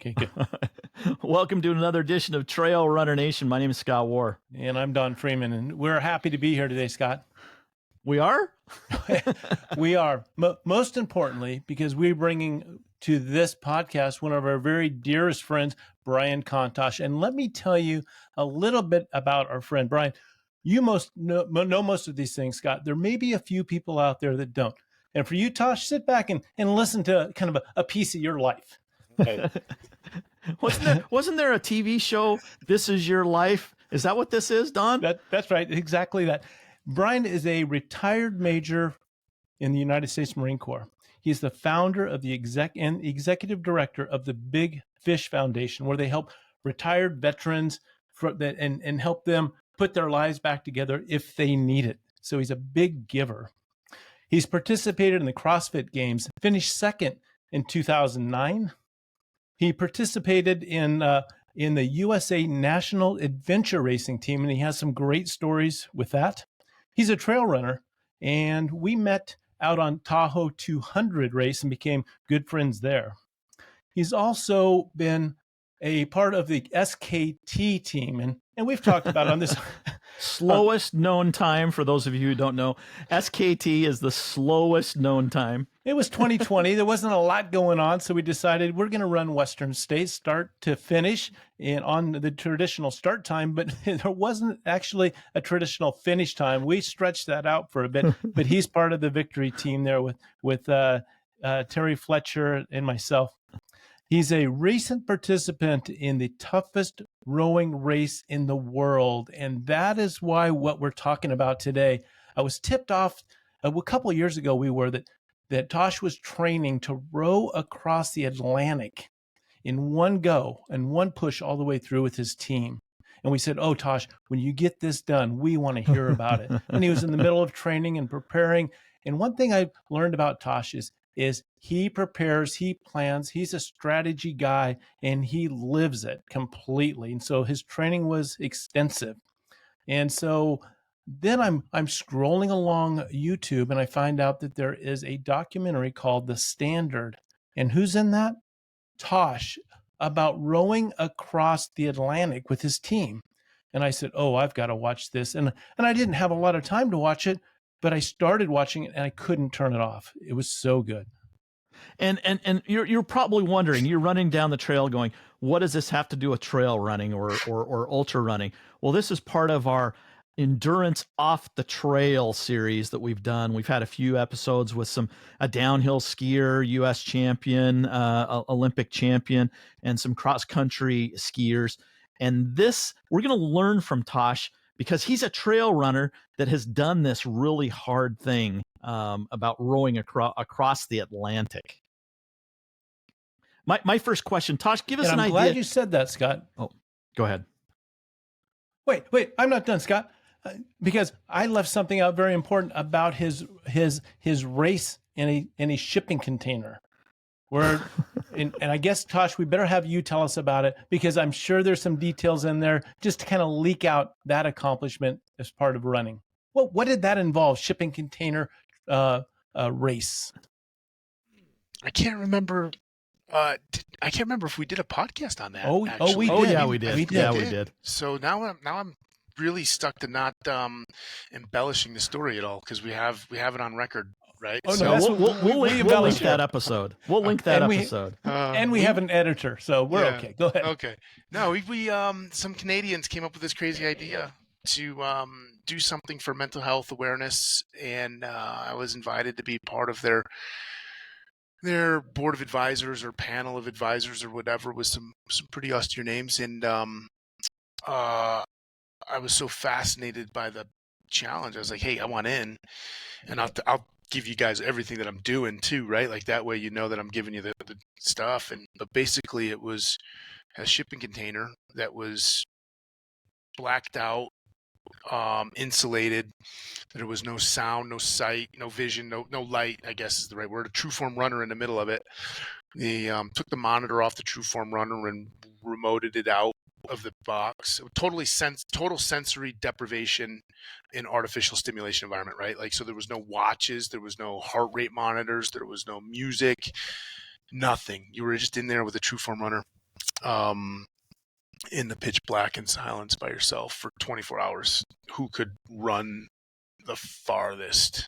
Okay, good. Welcome to another edition of Trail Runner Nation. My name is Scott War. And I'm Don Freeman, and we're happy to be here today, Scott. We are? We are. Most importantly, because we're bringing to this podcast one of our very dearest friends, Brian Chontosh. And let me tell you a little bit about our friend, Brian. You most know most of these things, Scott. There may be a few people out there that don't. And for you, Tosh, sit back and listen to kind of a piece of your life. Okay. Wasn't there a TV show, This Is Your Life? Is that what this is, Don? That's right. Exactly that. Brian is a retired major in the United States Marine Corps. He's the founder of the executive director of the Big Fish Foundation, where they help retired veterans and help them put their lives back together if they need it. So he's a big giver. He's participated in the CrossFit Games, finished second in 2009. He participated in the USA National Adventure Racing Team, and he has some great stories with that. He's a trail runner, and we met out on Tahoe 200 race and became good friends there. He's also been a part of the SKT team, and we've talked about on this slowest known time. For those of you who don't know, SKT is the slowest known time. It was 2020. There wasn't a lot going on, so we decided we're going to run Western States start to finish on the traditional start time, but there wasn't actually a traditional finish time. We stretched that out for a bit, but he's part of the victory team there with Terry Fletcher and myself. He's a recent participant in the toughest rowing race in the world, and that is why what we're talking about today. I was tipped off a couple of years ago that Tosh was training to row across the Atlantic in one go and one push all the way through with his team. And we said, "Oh, Tosh, when you get this done, we want to hear about it." And he was in the middle of training and preparing. And one thing I learned about Tosh is he prepares, he plans, he's a strategy guy, and he lives it completely. And so his training was extensive. And so then I'm scrolling along YouTube, and I find out that there is a documentary called The Standard. And who's in that? Tosh, about rowing across the Atlantic with his team. And I said, "Oh, I've got to watch this." And I didn't have a lot of time to watch it, but I started watching it and I couldn't turn it off. It was so good. And you're probably wondering, you're running down the trail going, what does this have to do with trail running or ultra running? Well, this is part of our endurance off the trail series that we've done. We've had a few episodes with a downhill skier, US champion, Olympic champion, and some cross country skiers. And this, we're going to learn from Tosh, because he's a trail runner that has done this really hard thing about rowing across the Atlantic. My first question, Tosh, give us an idea. I'm glad you said that, Scott. Oh, go ahead. Wait, I'm not done, Scott, because I left something out very important about his race in a shipping container. And I guess, Tosh, we better have you tell us about it, because I'm sure there's some details in there just to kind of leak out that accomplishment as part of running. Well, what did that involve, shipping container race? I can't remember. I can't remember if we did a podcast on that. We did. Oh, yeah, we did. Yeah, we did. So now I'm really stuck to not embellishing the story at all, because we have it on record. Right. Oh, no, so we'll link that episode. We'll link that episode. And we have an editor, so we're okay. Go ahead. Okay. No, we some Canadians came up with this crazy idea to do something for mental health awareness, and I was invited to be part of their board of advisors or panel of advisors or whatever, with some pretty austere names. And I was so fascinated by the challenge. I was like, "Hey, I want in, and I'll give you guys everything that I'm doing too, right? Like that way, you know that I'm giving you the stuff." But basically it was a shipping container that was blacked out, insulated. There was no sound, no sight, no vision, no light, I guess is the right word. A true form runner in the middle of it. They took the monitor off the true form runner and remoted it out of the box. Total sensory deprivation in artificial stimulation environment, right? Like, so there was no watches, there was no heart rate monitors, there was no music, nothing. You were just in there with a true form runner. in the pitch black and silence by yourself for 24 hours. Who could run the farthest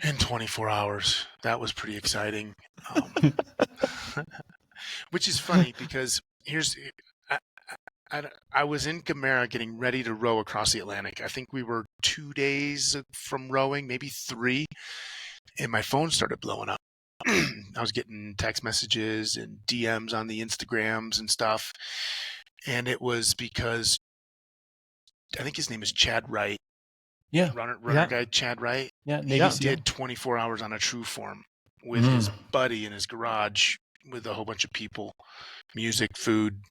in 24 hours? That was pretty exciting. Which is funny because I was in Gamera getting ready to row across the Atlantic. I think we were 2 days from rowing, maybe 3, and my phone started blowing up. I was getting text messages and DMs on the Instagrams and stuff. And it was because I think his name is Chad Wright. Yeah. Runner guy, Chad Wright. Yeah. He Navy SEAL. did 24 hours on a true form with his buddy in his garage with a whole bunch of people, music, food,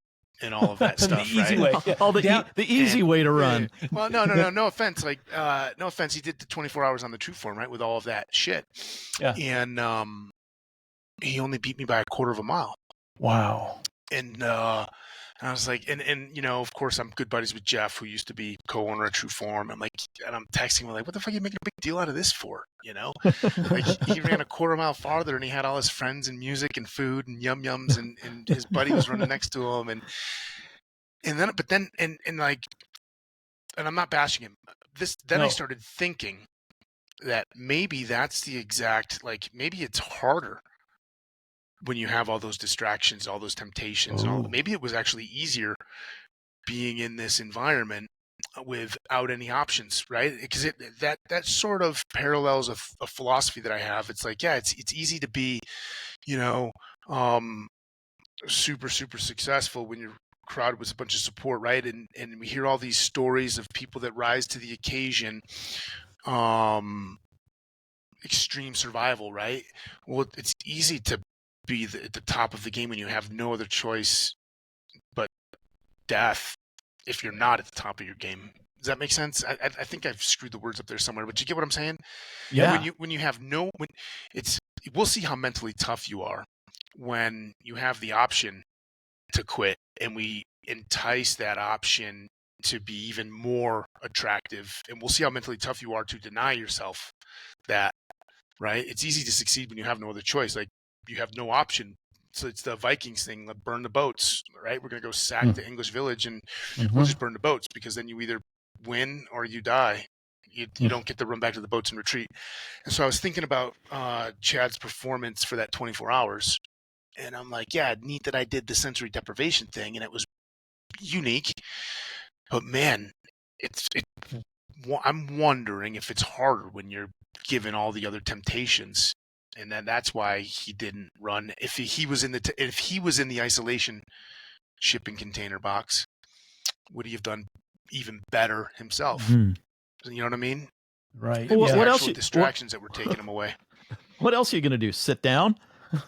and all of that stuff. The easy right? way. Yeah. All the easy way to run. Well, no offense. Like, no offense. He did the 24 hours on the true form, right? With all of that shit. Yeah. And he only beat me by a quarter of a mile. Wow. And I was like, and you know, of course, I'm good buddies with Jeff, who used to be co-owner of True Form. I'm like, and I'm texting him like, what the fuck are you making a big deal out of this for? You know, like he ran a quarter mile farther, and he had all his friends and music and food and yum yums, and his buddy was running next to him, and then like, and I'm not bashing him. Then I started thinking that maybe that's the exact, like, maybe it's harder when you have all those distractions, all those temptations, and all. Maybe it was actually easier being in this environment without any options, right? Because that sort of parallels a philosophy that I have. It's like, yeah, it's easy to be, you know, super successful when you're crowded with a bunch of support, right? And we hear all these stories of people that rise to the occasion. Extreme survival, right? Well, it's easy to be at the top of the game when you have no other choice but death if you're not at the top of your game. Does that make sense? I think I've screwed the words up there somewhere, but you get what I'm saying? Yeah. When you have we'll see how mentally tough you are when you have the option to quit, and we entice that option to be even more attractive, and we'll see how mentally tough you are to deny yourself that, right? It's easy to succeed when you have no other choice. Like, you have no option. So it's the Vikings thing, like, burn the boats, right? We're going to go sack the English village, and we'll just burn the boats, because then you either win or you die. You don't get to run back to the boats and retreat. And so I was thinking about Chad's performance for that 24 hours. And I'm like, yeah, neat that I did the sensory deprivation thing, and it was unique. But man, I'm wondering if it's harder when you're given all the other temptations. And then that's why he didn't run. If he was in the isolation shipping container box, would he have done even better himself? You know what I mean? Right. Well, what else? Distractions that were taking him away. What else are you going to do? Sit down?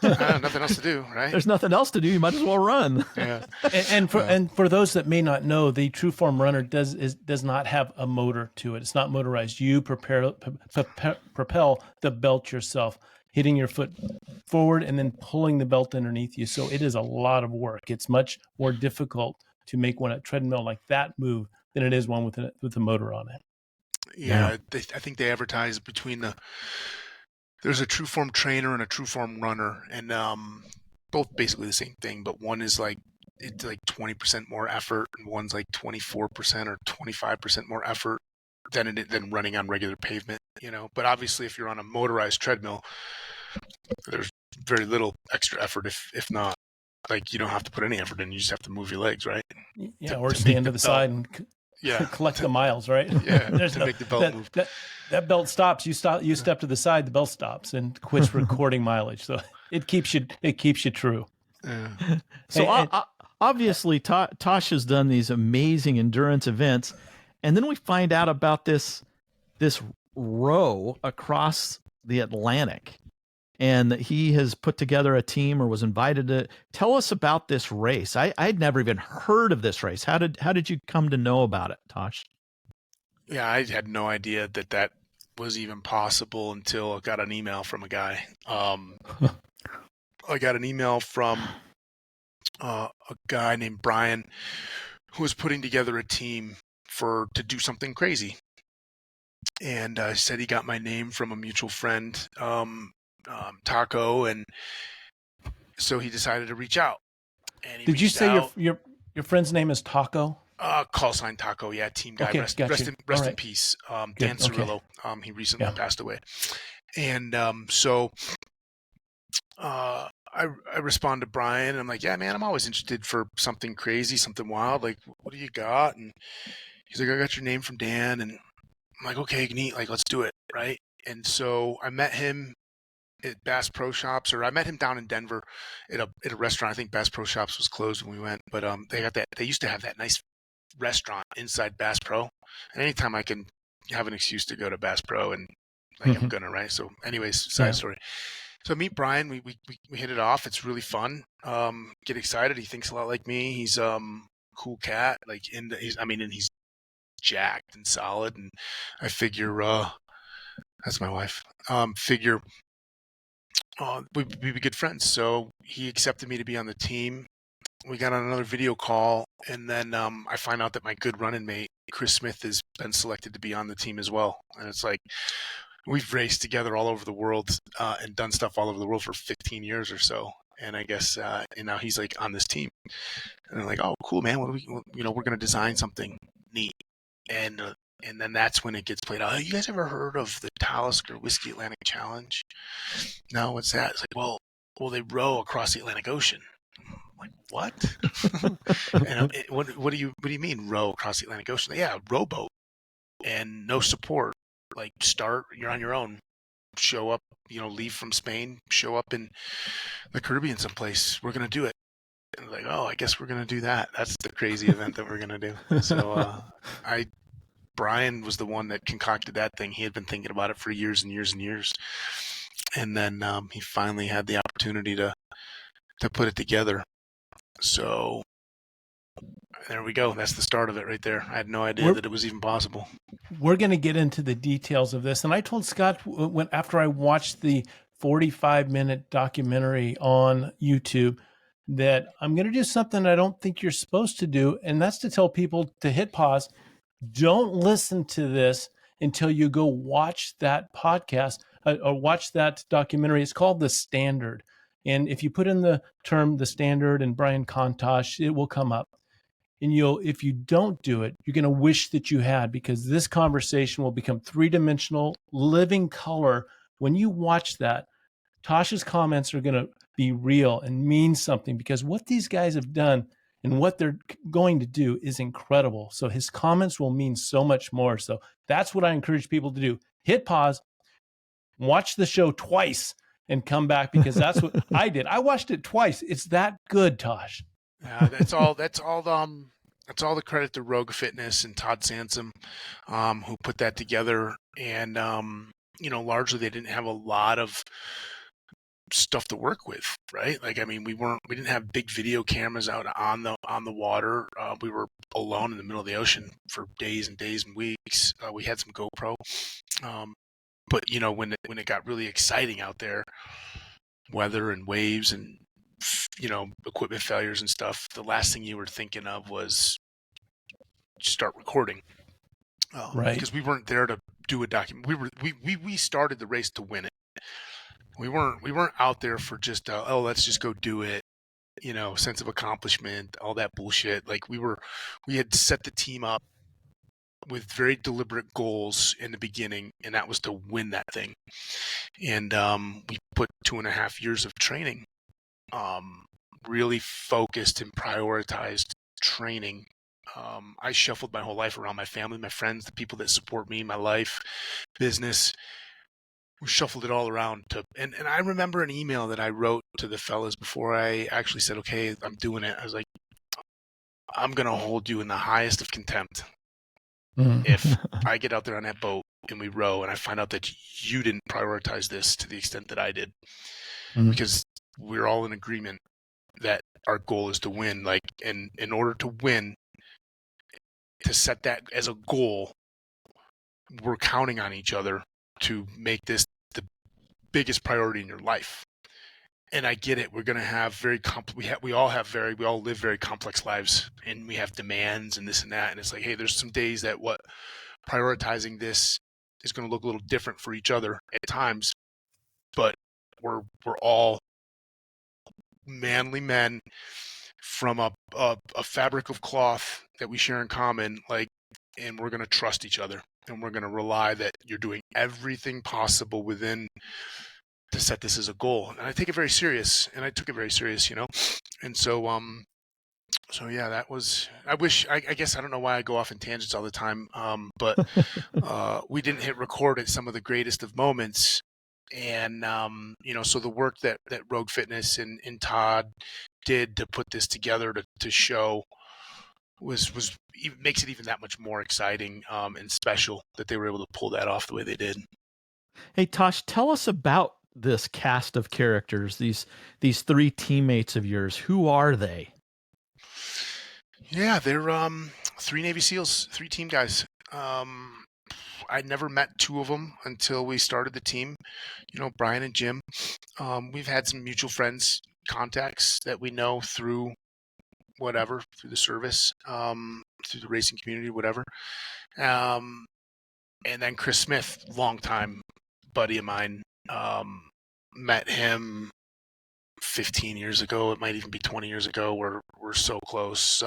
Nothing else to do, right? There's nothing else to do. You might as well run. Yeah. And for those that may not know, the True Form runner does not have a motor to it. It's not motorized. You propel the belt yourself, hitting your foot forward and then pulling the belt underneath you. So it is a lot of work. It's much more difficult to make a treadmill like that move than it is one with a motor on it. Yeah. I think they advertise between there's a True Form trainer and a True Form runner, and both basically the same thing, but one is like, it's like 20% more effort, and one's like 24% or 25% more effort than running on regular pavement, you know. But obviously, if you're on a motorized treadmill, there's very little extra effort, if not, like, you don't have to put any effort in, you just have to move your legs, right? Yeah, or stand to the side and collect the miles, right? Yeah, to make the belt move. That belt stops. You step to the side, the belt stops and quits recording mileage. So it keeps you true. Yeah. So obviously, Tosh has done these amazing endurance events, and then we find out about this row across the Atlantic, and he has put together a team or was invited to tell us about this race. I'd never even heard of this race. How did you come to know about it, Tosh? Yeah, I had no idea that was even possible until I got an email from a guy. I got an email from a guy named Brian, who was putting together a team to do something crazy. And said he got my name from a mutual friend, Taco, and so he decided to reach out. and he Did you reached say out. your friend's name is Taco? Call sign Taco, yeah, team guy. Okay, got you. All Rest in right, peace. Dan good. Okay, Cirillo. He recently yeah. passed away, and so I respond to Brian, and I'm like, yeah, man, I'm always interested for something crazy, something wild. Like, what do you got? And he's like, I got your name from Dan, and I'm like, okay, neat. Like, let's do it, right? And so I met him at Bass Pro Shops, or I met him down in Denver at a restaurant. I think Bass Pro Shops was closed when we went, but they got that. They used to have that nice restaurant inside Bass Pro, and anytime I can have an excuse to go to Bass Pro, and like I'm gonna, right? So, anyways, side story. So meet Brian. We hit it off. It's really fun. Get excited. He thinks a lot like me. He's cool cat. Like and he's jacked and solid. And I figure that's my wife. Figure we'd be good friends. So he accepted me to be on the team. We got on another video call, and then I find out that my good running mate Chris Smith has been selected to be on the team as well. And it's like we've raced together all over the world and done stuff all over the world for 15 years or so. And I guess and now he's like on this team, and I'm like, oh, cool, man. We're going to design something neat, and then that's when it gets played out. You guys ever heard of the Talisker Whiskey Atlantic Challenge? No, what's that? It's like, well, they row across the Atlantic Ocean. Like, what? And what do you mean row across the Atlantic Ocean? Yeah, rowboat and no support. Like you're on your own. Show up, leave from Spain, show up in the Caribbean someplace. We're gonna do it. And like, oh, I guess we're gonna do that. That's the crazy event that we're gonna do. So Brian was the one that concocted that thing. He had been thinking about it for years and years and years. And then he finally had the opportunity to put it together. So there we go. That's the start of it right there. I had no idea that it was even possible. We're going to get into the details of this. And I told Scott after I watched the 45-minute documentary on YouTube that I'm going to do something I don't think you're supposed to do. And that's to tell people to hit pause. Don't listen to this until you go watch that podcast or watch that documentary. It's called The Standard. And if you put in the term The Standard and Brian Chontosh, it will come up. And if you don't do it, you're going to wish that you had, because this conversation will become three-dimensional, living color. When you watch that, Tosh's comments are going to be real and mean something, because what these guys have done and what they're going to do is incredible. So his comments will mean so much more. So that's what I encourage people to do. Hit pause, watch the show twice, and come back, because that's what I did. I watched it twice. It's that good, Tosh. That's all the credit to Rogue Fitness and Todd Sansom, who put that together. And largely they didn't have a lot of stuff to work with, right? Like, I mean, we didn't have big video cameras out on the water. We were alone in the middle of the ocean for days and days and weeks. We had some GoPro, but when it got really exciting out there, weather and waves and equipment failures and stuff, the last thing you were thinking of was start recording, right? Because we weren't there to do a document. We started the race to win it. We weren't out there for just let's just go do it, sense of accomplishment, all that bullshit. Like we had set the team up with very deliberate goals in the beginning, and that was to win that thing. And we put 2.5 years of training, really focused and prioritized training. I shuffled my whole life around my family, my friends, the people that support me, my life, business. We shuffled it all around and I remember an email that I wrote to the fellas before I actually said, okay, I'm doing it. I was like, I'm going to hold you in the highest of contempt if I get out there on that boat and we row and I find out that you didn't prioritize this to the extent that I did, because we're all in agreement that our goal is to win. Like, and in order to win, to set that as a goal, we're counting on each other to make this the biggest priority in your life. And I get it. We're going to have we all live very complex lives, and we have demands and this and that. And it's like, hey, there's some days that prioritizing this is going to look a little different for each other at times, but we're all manly men from a fabric of cloth that we share in common, like, and we're going to trust each other, and we're going to rely that you're doing everything possible within to set this as a goal. And I take it very serious, and I took it very serious, and so yeah, that was, I guess, I don't know why I go off in tangents all the time, but we didn't hit record at some of the greatest of moments. And, so the work that Rogue Fitness and Todd did to put this together to show makes it even that much more exciting and special that they were able to pull that off the way they did. Hey, Tosh, tell us about this cast of characters, these three teammates of yours. Who are they? Yeah, they're three Navy SEALs, three team guys. I never met two of them until we started the team. Brian and Jim. We've had some mutual friends, contacts that we know through the service, through the racing community, whatever. And then Chris Smith, longtime buddy of mine, met him 15 years ago. It might even be 20 years ago. We're so close.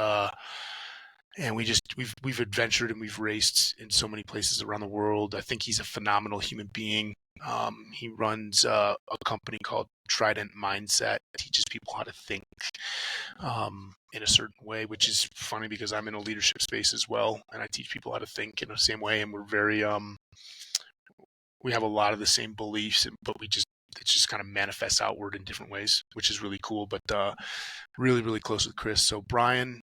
And we've adventured and we've raced in so many places around the world. I think he's a phenomenal human being. He runs a company called Trident Mindset, teaches people how to think in a certain way, which is funny because I'm in a leadership space as well, and I teach people how to think in the same way. And we're very we have a lot of the same beliefs, but it just kind of manifests outward in different ways, which is really cool. But really, really close with Chris. So Brian,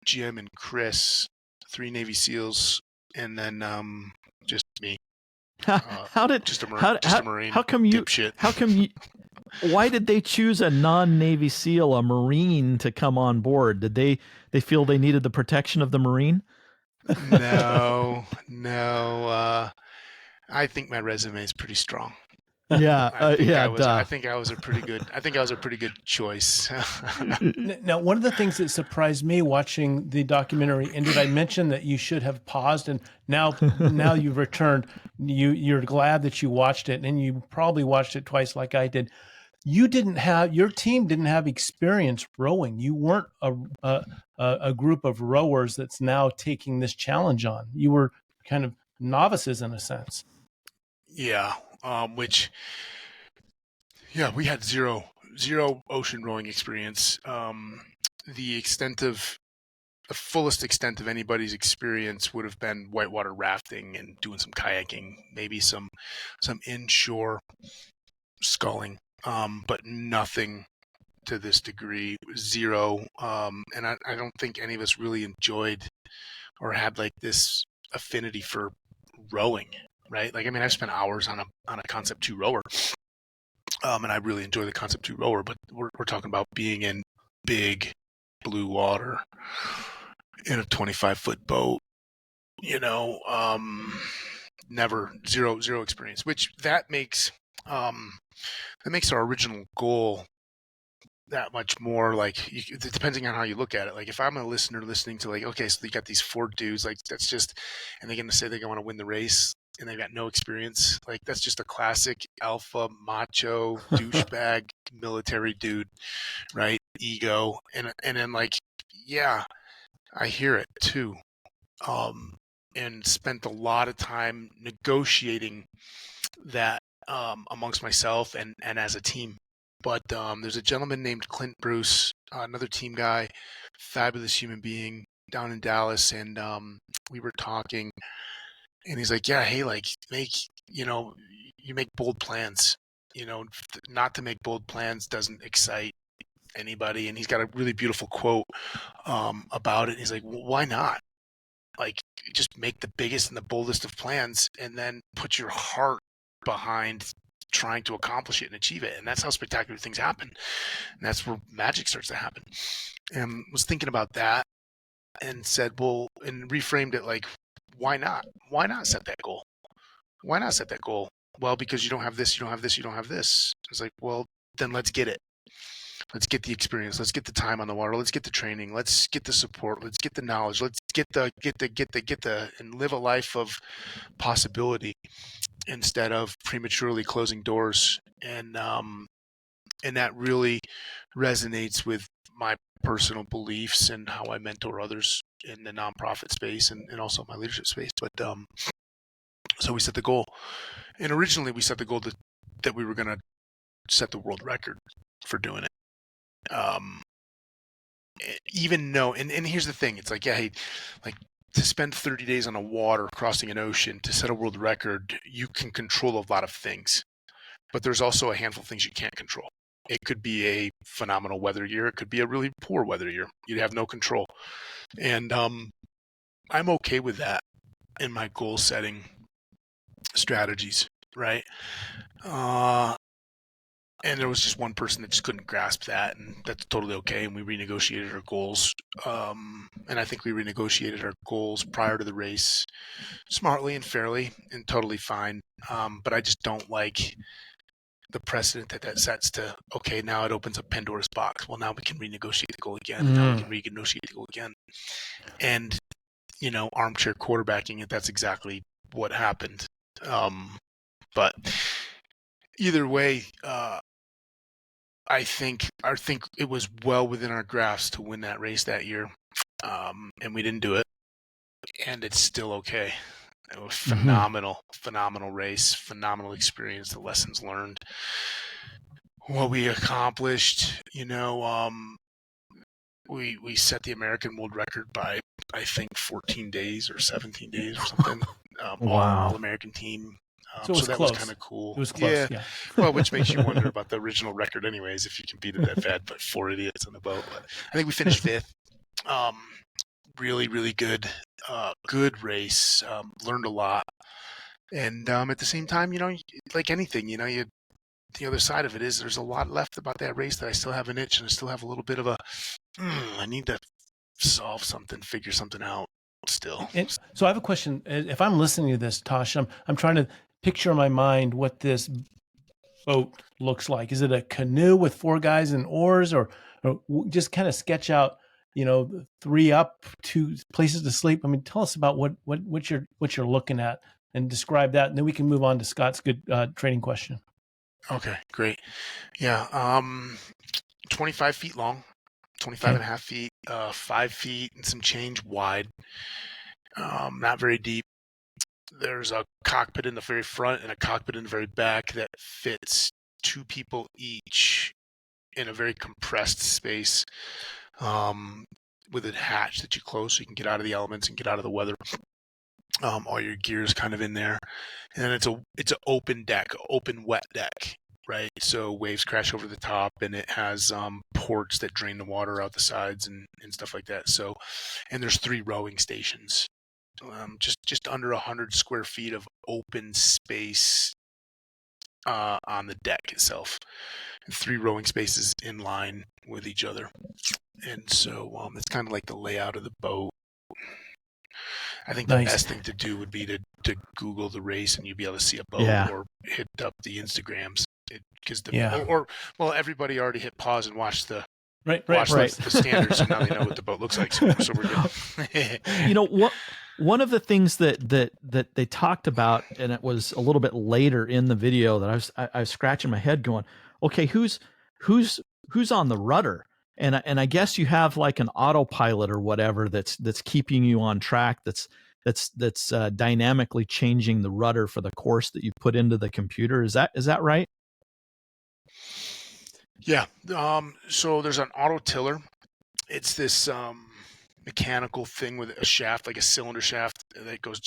Jim, and Chris, three Navy SEALs, and then just me. Just a Marine? How come you? Dipshit. How come you? Why did they choose a non-Navy SEAL, a Marine, to come on board? Did they feel they needed the protection of the Marine? No. I think my resume is pretty strong. Yeah, I think I was a pretty good choice. Now, one of the things that surprised me watching the documentary, and did I mention that you should have paused, and now you've returned. You're glad that you watched it, and you probably watched it twice, like I did. Your team didn't have experience rowing. You weren't a group of rowers that's now taking this challenge on. You were kind of novices in a sense. Yeah. We had zero ocean rowing experience. The fullest extent of anybody's experience would have been whitewater rafting and doing some kayaking, maybe some inshore sculling, but nothing to this degree. Zero. And I don't think any of us really enjoyed or had like this affinity for rowing. Right? Like, I mean, I've spent hours on a Concept 2 rower, and I really enjoy the Concept 2 rower, but we're talking about being in big blue water in a 25-foot boat, zero experience, which that makes our original goal that much more like, depending on how you look at it. Like, if I'm a listener listening to, like, okay, so you got these four dudes, like, that's just, and they're going to say they're going to win the race, and they've got no experience. Like, that's just a classic alpha macho douchebag military dude, right? Ego. And then, like, yeah, I hear it too. And spent a lot of time negotiating that amongst myself and as a team. But there's a gentleman named Clint Bruce, another team guy, fabulous human being down in Dallas, and we were talking. And he's like, yeah, hey, like, you make bold plans. Not to make bold plans doesn't excite anybody. And he's got a really beautiful quote about it. He's like, well, why not? Like, just make the biggest and the boldest of plans, and then put your heart behind trying to accomplish it and achieve it. And that's how spectacular things happen. And that's where magic starts to happen. And was thinking about that and said, well, and reframed it like, why not? Why not set that goal? Why not set that goal? Well, because you don't have this, you don't have this, you don't have this. It's like, well, then let's get it. Let's get the experience. Let's get the time on the water. Let's get the training. Let's get the support. Let's get the knowledge. Let's get the, and live a life of possibility instead of prematurely closing doors. And that really resonates with my personal beliefs and how I mentor others in the nonprofit space and also my leadership space. But so we set the goal, and originally we set the goal that we were going to set the world record for doing it. Even though, and here's the thing, it's like, yeah, hey, like to spend 30 days on a water crossing an ocean to set a world record, you can control a lot of things, but there's also a handful of things you can't control. It could be a phenomenal weather year. It could be a really poor weather year. You'd have no control. And I'm okay with that in my goal setting strategies, right? And there was just one person that just couldn't grasp that, and that's totally okay. And we renegotiated our goals. And I think we renegotiated our goals prior to the race smartly and fairly and totally fine. But I just don't like the precedent that sets to, okay, now it opens up Pandora's box. Well, now we can renegotiate the goal again. Now we can renegotiate the goal again. And, armchair quarterbacking it, that's exactly what happened. But either way, I think it was well within our grasp to win that race that year, and we didn't do it, and it's still okay. It was phenomenal race, phenomenal experience, the lessons learned, what we accomplished. We set the American world record by, I think, 14 days or 17 days or something. Wow. All American team. So that close. was kind of cool. It was close, yeah. Well, which makes you wonder about the original record anyways, if you can beat it that bad, but 4 idiots on the boat. But I think we finished fifth. Really, really good race. Learned a lot. And at the same time, like anything, the other side of it is there's a lot left about that race that I still have an itch and I still have a little bit of I need to solve something, figure something out still. And so I have a question. If I'm listening to this, Tosh, I'm trying to picture in my mind what this boat looks like. Is it a canoe with 4 guys and oars, or just kind of sketch out, 3 up, 2 places to sleep? I mean, tell us about what you're looking at and describe that, and then we can move on to Scott's good training question. Okay, great. Yeah, 25 feet long, 25 and a half feet, 5 feet and some change wide. Not very deep. There's a cockpit in the very front and a cockpit in the very back that fits 2 people each in a very compressed space, with a hatch that you close so you can get out of the elements and get out of the weather. All your gear's kind of in there, and then it's an open deck, open wet deck, right? So waves crash over the top, and it has ports that drain the water out the sides and stuff like that. So, and there's 3 rowing stations. Just under 100 square feet of open space on the deck itself, and 3 rowing spaces in line with each other. And so it's kind of like the layout of the boat. I think the best thing to do would be to Google the race, and you'd be able to see a boat, or hit up the Instagrams, because everybody already hit pause and watched the the standards, so now they know what the boat looks like. So we're good. One of the things that they talked about, and it was a little bit later in the video, that I was scratching my head going, okay, who's on the rudder? And I guess you have like an autopilot or whatever that's keeping you on track, that's dynamically changing the rudder for the course that you put into the computer. Is that right? Yeah. So there's an auto tiller. It's this mechanical thing with a shaft, like a cylinder shaft, that goes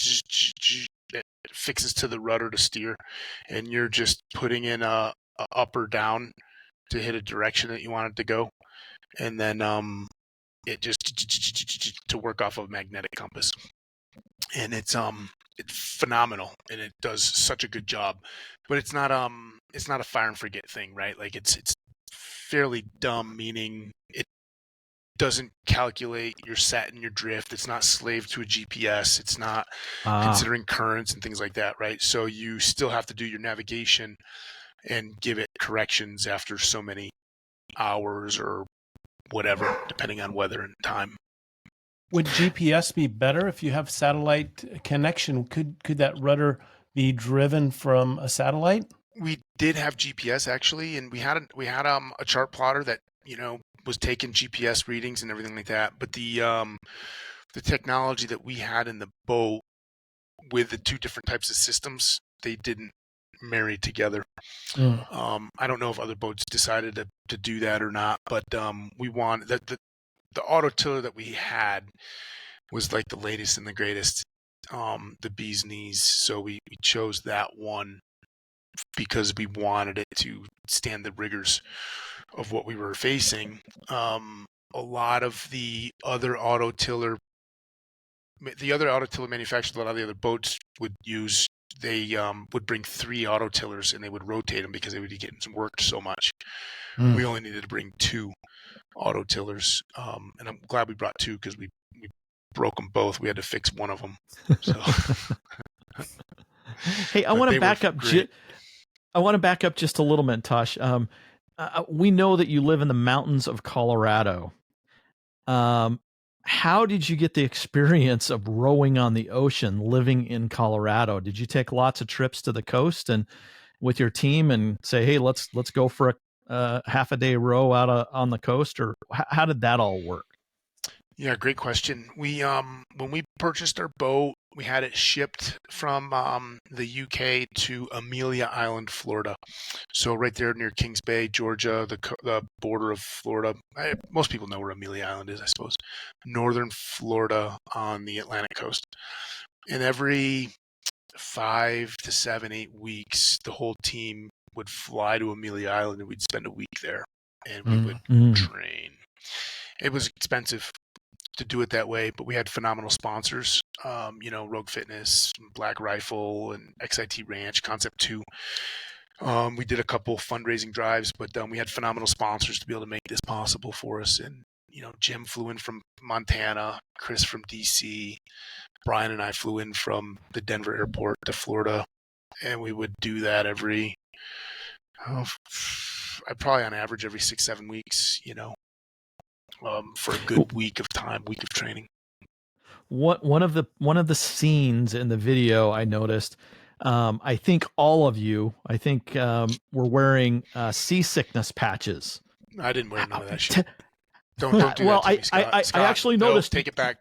that fixes to the rudder to steer, and you're just putting in a up or down to hit a direction that you want it to go, and then it just to work off of a magnetic compass. And it's phenomenal, and it does such a good job. But it's not a fire and forget thing, right? Like it's fairly dumb, meaning it doesn't calculate your set and your drift. It's not slave to a GPS. It's not considering currents and things like that, right? So you still have to do your navigation and give it corrections after so many hours or whatever, depending on weather and time. Would GPS be better if you have satellite connection? Could that rudder be driven from a satellite? We did have GPS actually, and we had a chart plotter that was taking GPS readings and everything like that. But the technology that we had in the boat with the two different types of systems, they didn't marry together. I don't know if other boats decided to do that or not, but we wanted the auto tiller that we had was like the latest and the greatest, the bee's knees. So we chose that one because we wanted it to stand the rigors of what we were facing. A lot of the other auto tiller manufacturers, a lot of the other boats would use, they would bring 3 auto tillers and they would rotate them because they would be getting worked so much. We only needed to bring 2 auto tillers, and I'm glad we brought 2 because we broke them both. We had to fix one of them. So, hey, I want to back up. I want to back up just a little bit, Tosh. We know that you live in the mountains of Colorado. How did you get the experience of rowing on the ocean living in Colorado? Did you take lots of trips to the coast and with your team and say, hey, let's go for a half a day row out on the coast, or how did that all work? Yeah, great question. We when we purchased our boat, we had it shipped from the UK to Amelia Island, Florida. So right there near Kings Bay, Georgia, the border of Florida. Most people know where Amelia Island is, I suppose. Northern Florida on the Atlantic coast. And every 5 to 7, 8 weeks, the whole team would fly to Amelia Island and we'd spend a week there and we would train. It was expensive to do it that way, but we had phenomenal sponsors, Rogue Fitness, Black Rifle, and XIT Ranch, Concept 2. We did a couple fundraising drives, but we had phenomenal sponsors to be able to make this possible for us. And, Jim flew in from Montana, Chris from DC, Brian and I flew in from the Denver airport to Florida, and we would do that probably on average every 6-7 weeks, for a good week of training. One of the scenes in the video I noticed, I think all of you, were wearing seasickness patches. I didn't wear none of that shit. Don't do that to me, Scott. I actually noticed. Take it back.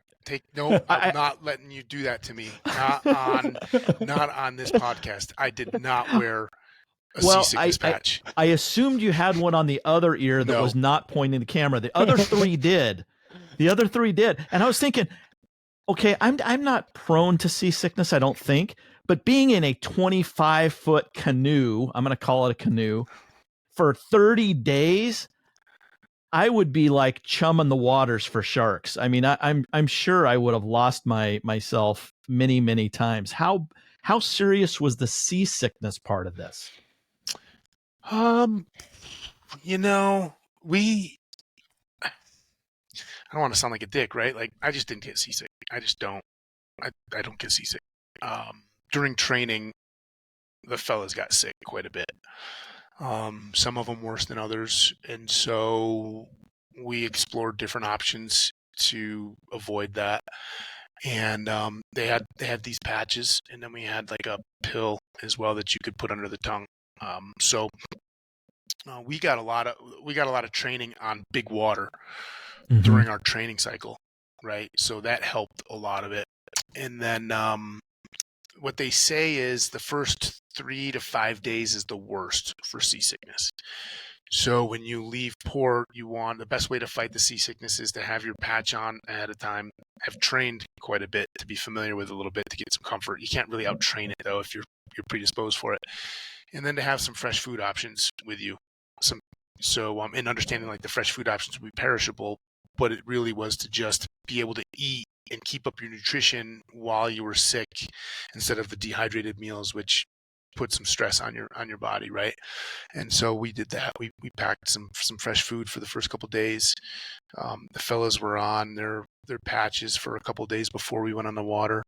I'm not letting you do that to me. Not on this podcast. I did not wear a seasickness patch. I assumed you had one on the other ear that was not pointing the camera. The other 3 did. And I was thinking, okay, I'm not prone to seasickness, I don't think, but being in a 25-foot canoe, I'm going to call it a canoe, for 30 days, I would be like chumming the waters for sharks. I mean, I'm sure I would have lost myself many, many times. How serious was the seasickness part of this? I don't want to sound like a dick, right? Like, I just didn't get seasick. I just don't. I don't get seasick. During training, the fellas got sick quite a bit. Some of them worse than others. And so we explored different options to avoid that. And they had these patches, and then we had like a pill as well that you could put under the tongue. So we got a lot of training on big water during our training cycle, right? So that helped a lot of it. And then what they say is the first 3 to 5 days is the worst for seasickness. So when you leave port, the best way to fight the seasickness is to have your patch on ahead of time. I've trained quite a bit to be familiar with it a little bit to get some comfort. You can't really out-train it though if you're predisposed for it. And then to have some fresh food options with you. And understanding like the fresh food options would be perishable, but it really was to just be able to eat and keep up your nutrition while you were sick instead of the dehydrated meals, which put some stress on your body, right? And so we did that. We packed some fresh food for the first couple of days. The fellas were on their patches for a couple of days before we went on the water.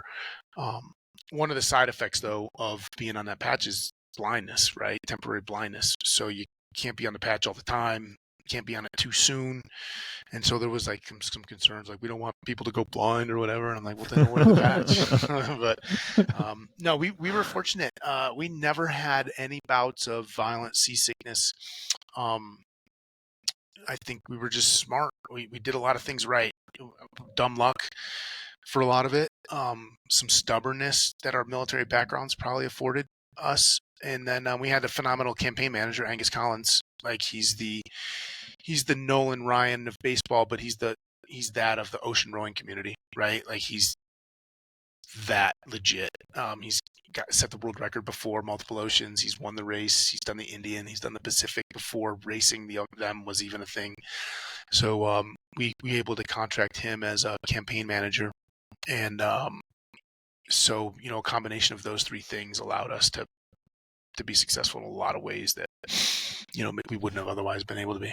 One of the side effects though of being on that patch is blindness, right? Temporary blindness. So you can't be on the patch all the time. Can't be on it too soon. And so there was like some concerns, like we don't want people to go blind or whatever. And I'm like, well, then wear the patch. But no, we were fortunate. We never had any bouts of violent seasickness. I think we were just smart. We did a lot of things right. Dumb luck for a lot of it. Some stubbornness that our military backgrounds probably afforded us. And then we had a phenomenal campaign manager, Angus Collins. Like he's the Nolan Ryan of baseball, but he's that of the ocean rowing community, right? Like he's that legit. He's set the world record before multiple oceans. He's won the race. He's done the Indian. He's done the Pacific before racing them was even a thing. So we able to contract him as a campaign manager, and so a combination of those three things allowed us to be successful in a lot of ways that we wouldn't have otherwise been able to be.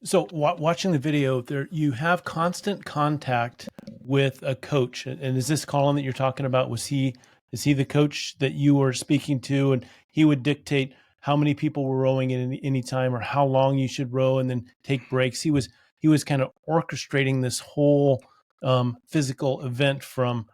So watching the video there, you have constant contact with a coach. And is this Colin that you're talking about? Is he the coach that you were speaking to, and he would dictate how many people were rowing at any time or how long you should row and then take breaks? He was kind of orchestrating this whole physical event from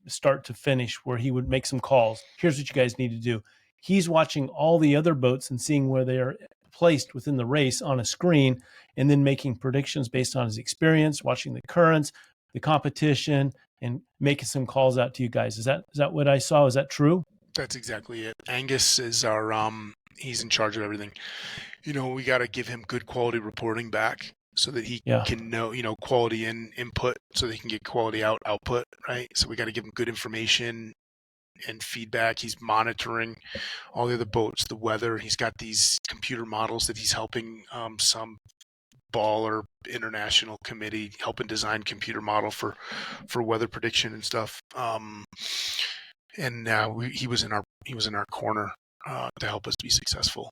start to finish, where he would make some calls. Here's what you guys need to do. He's watching all the other boats and seeing where they are placed within the race on a screen, and then making predictions based on his experience, watching the currents, the competition, and making some calls out to you guys. Is that what I saw? Is that true? That's exactly it. Angus is our he's in charge of everything. We got to give him good quality reporting back so that he can know, quality input so that he can get quality output, right? So we got to give him good information and feedback. He's monitoring all the other boats, the weather. He's got these computer models that he's helping some baller international committee helping design computer model for weather prediction and stuff. And he was in our corner to help us be successful.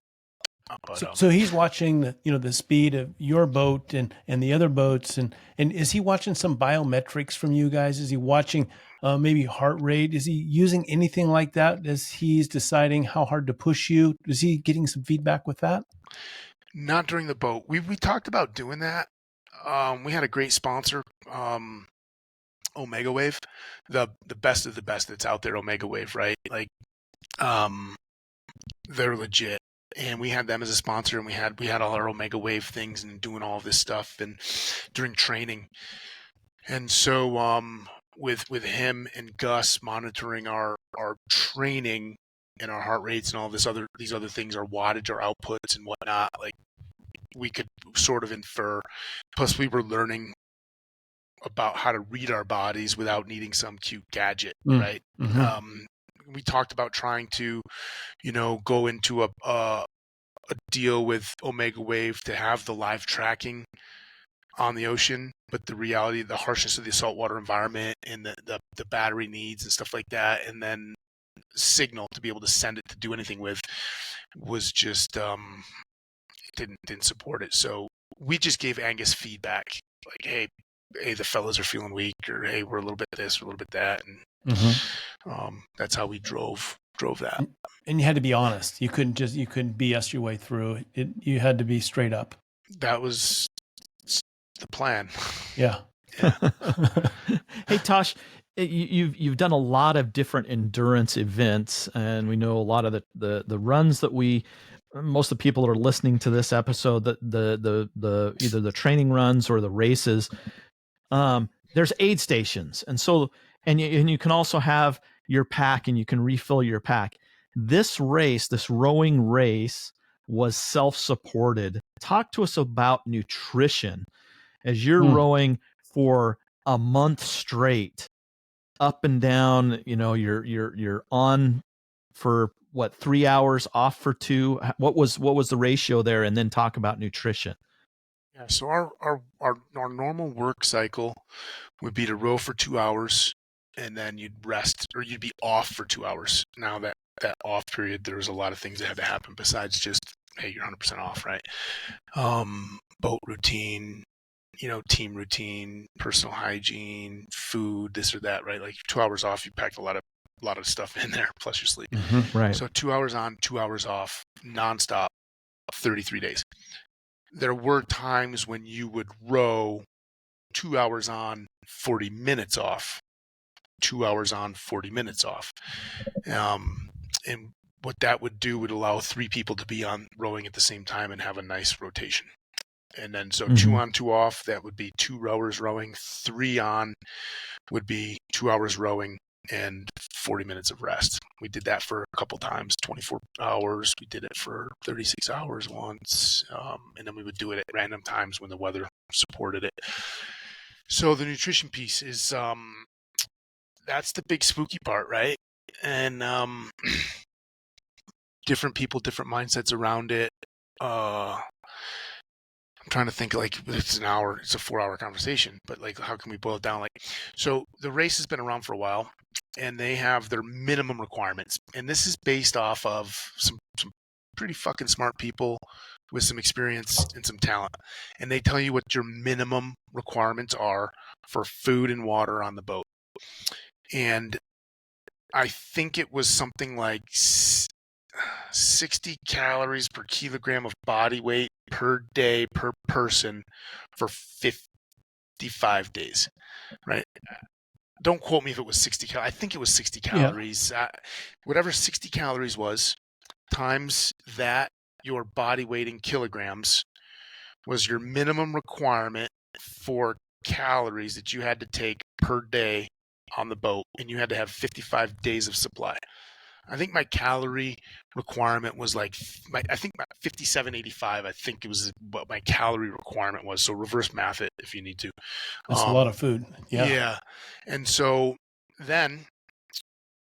So he's watching the speed of your boat and the other boats, and is he watching some biometrics from you guys? Is he watching maybe heart rate? Is he using anything like that as he's deciding how hard to push you? Is he getting some feedback with that? Not during the boat. We talked about doing that. We had a great sponsor, Omega Wave, the best of the best that's out there. Omega Wave, right? Like, they're legit. And we had them as a sponsor, and we had all our Omega Wave things and doing all this stuff and during training. And so with him and Gus monitoring our training and our heart rates and all these other things, our wattage, our outputs and whatnot, like we could sort of infer. Plus we were learning about how to read our bodies without needing some cute gadget, right? Mm-hmm. We talked about trying to, go into a deal with Omega Wave to have the live tracking on the ocean, but the reality, the harshness of the saltwater environment and the battery needs and stuff like that, and then signal to be able to send it to do anything with was just didn't support it. So we just gave Angus feedback, like, hey, the fellas are feeling weak, or hey, we're a little bit this, or a little bit that, and that's how we drove that. And you had to be honest. You couldn't BS your way through it. You had to be straight up. That was the plan. Yeah. Hey, Tosh, you've done a lot of different endurance events, and we know a lot of the runs that most of the people that are listening to this episode, that the either the training runs or the races, there's aid stations, and you can also have your pack, and you can refill your pack. This rowing race, was self-supported. Talk to us about nutrition as you're rowing for a month straight, up and down. You're on for what, 3 hours, off for 2. What was the ratio there? And then talk about nutrition. Yeah, so our normal work cycle would be to row for 2 hours, and then you'd rest, or you'd be off for 2 hours. Now that off period, there was a lot of things that had to happen besides just, hey, you're 100% off, right? Boat routine, team routine, personal hygiene, food, this or that, right? Like 2 hours off, you packed a lot of stuff in there, plus your sleep. Right. So 2 hours on, 2 hours off, nonstop, 33 days. There were times when you would row 2 hours on, 40 minutes off, 2 hours on, 40 minutes off. And what that would do would allow 3 people to be on rowing at the same time and have a nice rotation. And then so 2 Mhm. on, 2 off, that would be 2 rowers rowing. 3 on would be 2 hours rowing and 40 minutes of rest. We did that for a couple times, 24 hours. We did it for 36 hours once. And then we would do it at random times when the weather supported it. So the nutrition piece is, that's the big spooky part, right? And different people, different mindsets around it. I'm trying to think, like, it's an hour, it's a 4-hour conversation, but like, how can we boil it down? Like, so the race has been around for a while, and they have their minimum requirements, and this is based off of some pretty fucking smart people with some experience and some talent, and they tell you what your minimum requirements are for food and water on the boat. And I think it was something like 60 calories per kilogram of body weight per day per person for 55 days, right? Don't quote me if it was 60 I think it was 60 calories. Whatever 60 calories was, times that your body weight in kilograms was your minimum requirement for calories that you had to take per day on the boat, and you had to have 55 days of supply. I think my calorie requirement was like I think my 5785. I think it was what my calorie requirement was. So reverse math it if you need to. That's a lot of food. Yeah. And so then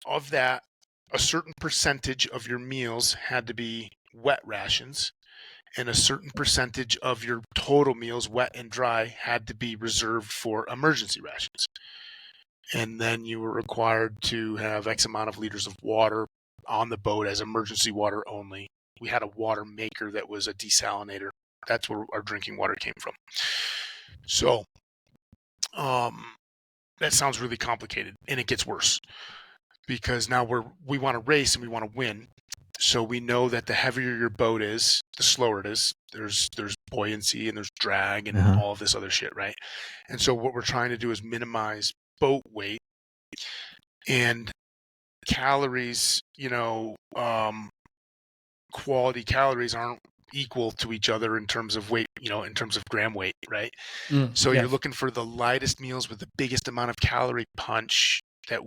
of that, a certain percentage of your meals had to be wet rations, and a certain percentage of your total meals, wet and dry, had to be reserved for emergency rations. And then you were required to have X amount of liters of water on the boat as emergency water only. We had a water maker that was a desalinator. That's where our drinking water came from. So that sounds really complicated, and it gets worse because now we want to race and we want to win. So we know that the heavier your boat is, the slower it is. There's buoyancy and there's drag and all of this other shit, right? And so what we're trying to do is minimize boat weight and calories. Quality calories aren't equal to each other in terms of weight, in terms of gram weight, right? So Yes. you're looking for the lightest meals with the biggest amount of calorie punch that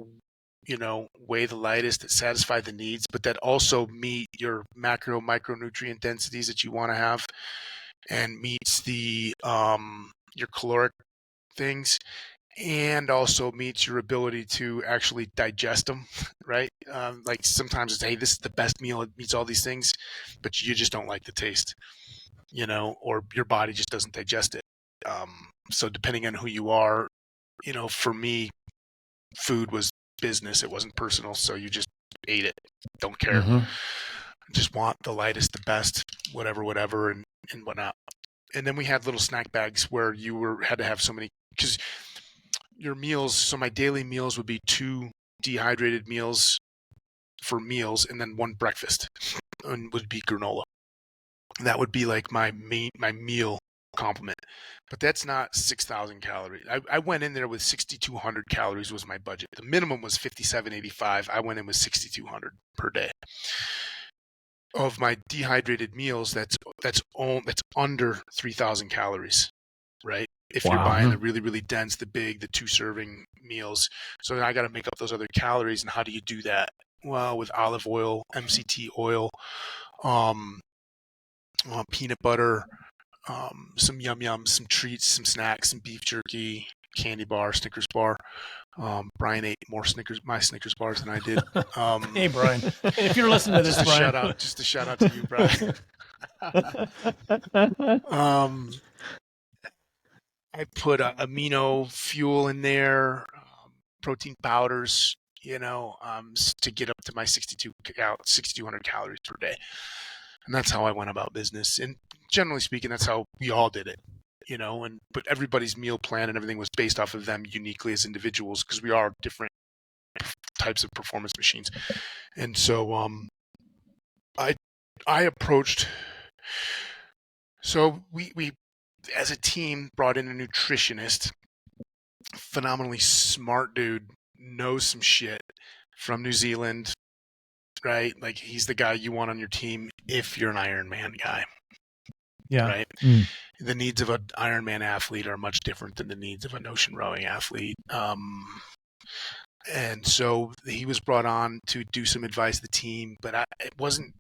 weigh the lightest, that satisfy the needs, but that also meet your macro micronutrient densities that you want to have, and meets the your caloric things, and also meets your ability to actually digest them, right? Like sometimes it's, hey, this is the best meal, it meets all these things, but you just don't like the taste, or your body just doesn't digest it. So depending on who you are, for me, food was business, it wasn't personal, so you just ate it, don't care. Just want the lightest, the best, whatever, and whatnot. And then we had little snack bags where you had to have so many, because your meals, so my daily meals would be 2 dehydrated meals for meals, and then 1 breakfast, and would be granola. And that would be like my meal complement. But that's not 6,000 calories. I went in there with 6,200 calories was my budget. The minimum was 5785. I went in with 6,200 per day. Of my dehydrated meals, that's under 3,000 calories, right? If you're buying the really, really dense, the big, the 2-serving meals. So then I got to make up those other calories. And how do you do that? Well, with olive oil, MCT oil, peanut butter, some yum yums, some treats, some snacks, some beef jerky, candy bar, Snickers bar. Brian ate more my Snickers bars than I did. Hey, Brian, if you're listening to this, just Brian, a shout out to you, Brian. I put amino fuel in there, protein powders, to get up to my 6,200 calories per day. And that's how I went about business. And generally speaking, that's how we all did it, but everybody's meal plan and everything was based off of them uniquely as individuals, because we are different types of performance machines. And so I approached, so we as a team brought in a nutritionist, phenomenally smart dude, knows some shit, from New Zealand, right? Like, he's the guy you want on your team if you're an Ironman guy. Yeah. Right. The needs of an Ironman athlete are much different than the needs of an ocean rowing athlete. And so he was brought on to do some advice to the team, but it wasn't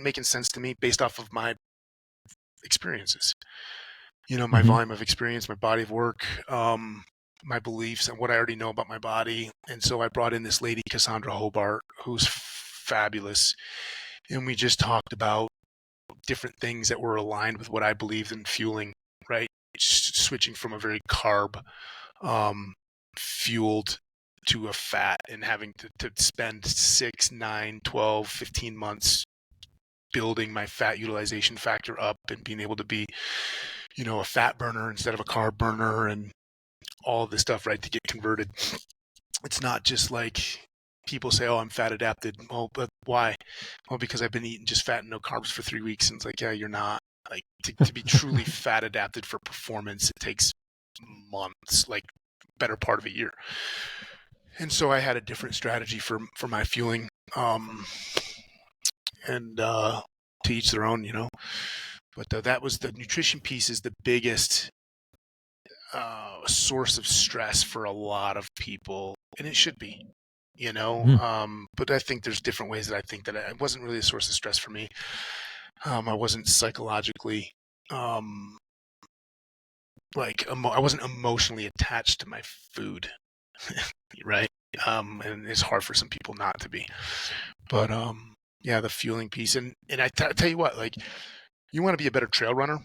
making sense to me based off of my experiences. My volume of experience, my body of work, my beliefs, and what I already know about my body. And so I brought in this lady, Cassandra Hobart, who's fabulous. And we just talked about different things that were aligned with what I believed in fueling, right? Switching from a very carb fueled to a fat, and having to spend 6, 9, 12, 15 months building my fat utilization factor up and being able to be, a fat burner instead of a carb burner, and all of this stuff, right, to get converted. It's not just like people say, oh, I'm fat adapted. Well, but why? Well, because I've been eating just fat and no carbs for 3 weeks. And it's like, yeah, you're not. Like, to be truly fat adapted for performance, it takes months, like better part of a year. And so I had a different strategy for my fueling, and to each their own, But that was the nutrition piece is the biggest source of stress for a lot of people, and it should be, But I think there's different ways that I think that it wasn't really a source of stress for me. I wasn't psychologically, I wasn't emotionally attached to my food, right? And it's hard for some people not to be. But the fueling piece, and I tell you what, like, you want to be a better trail runner.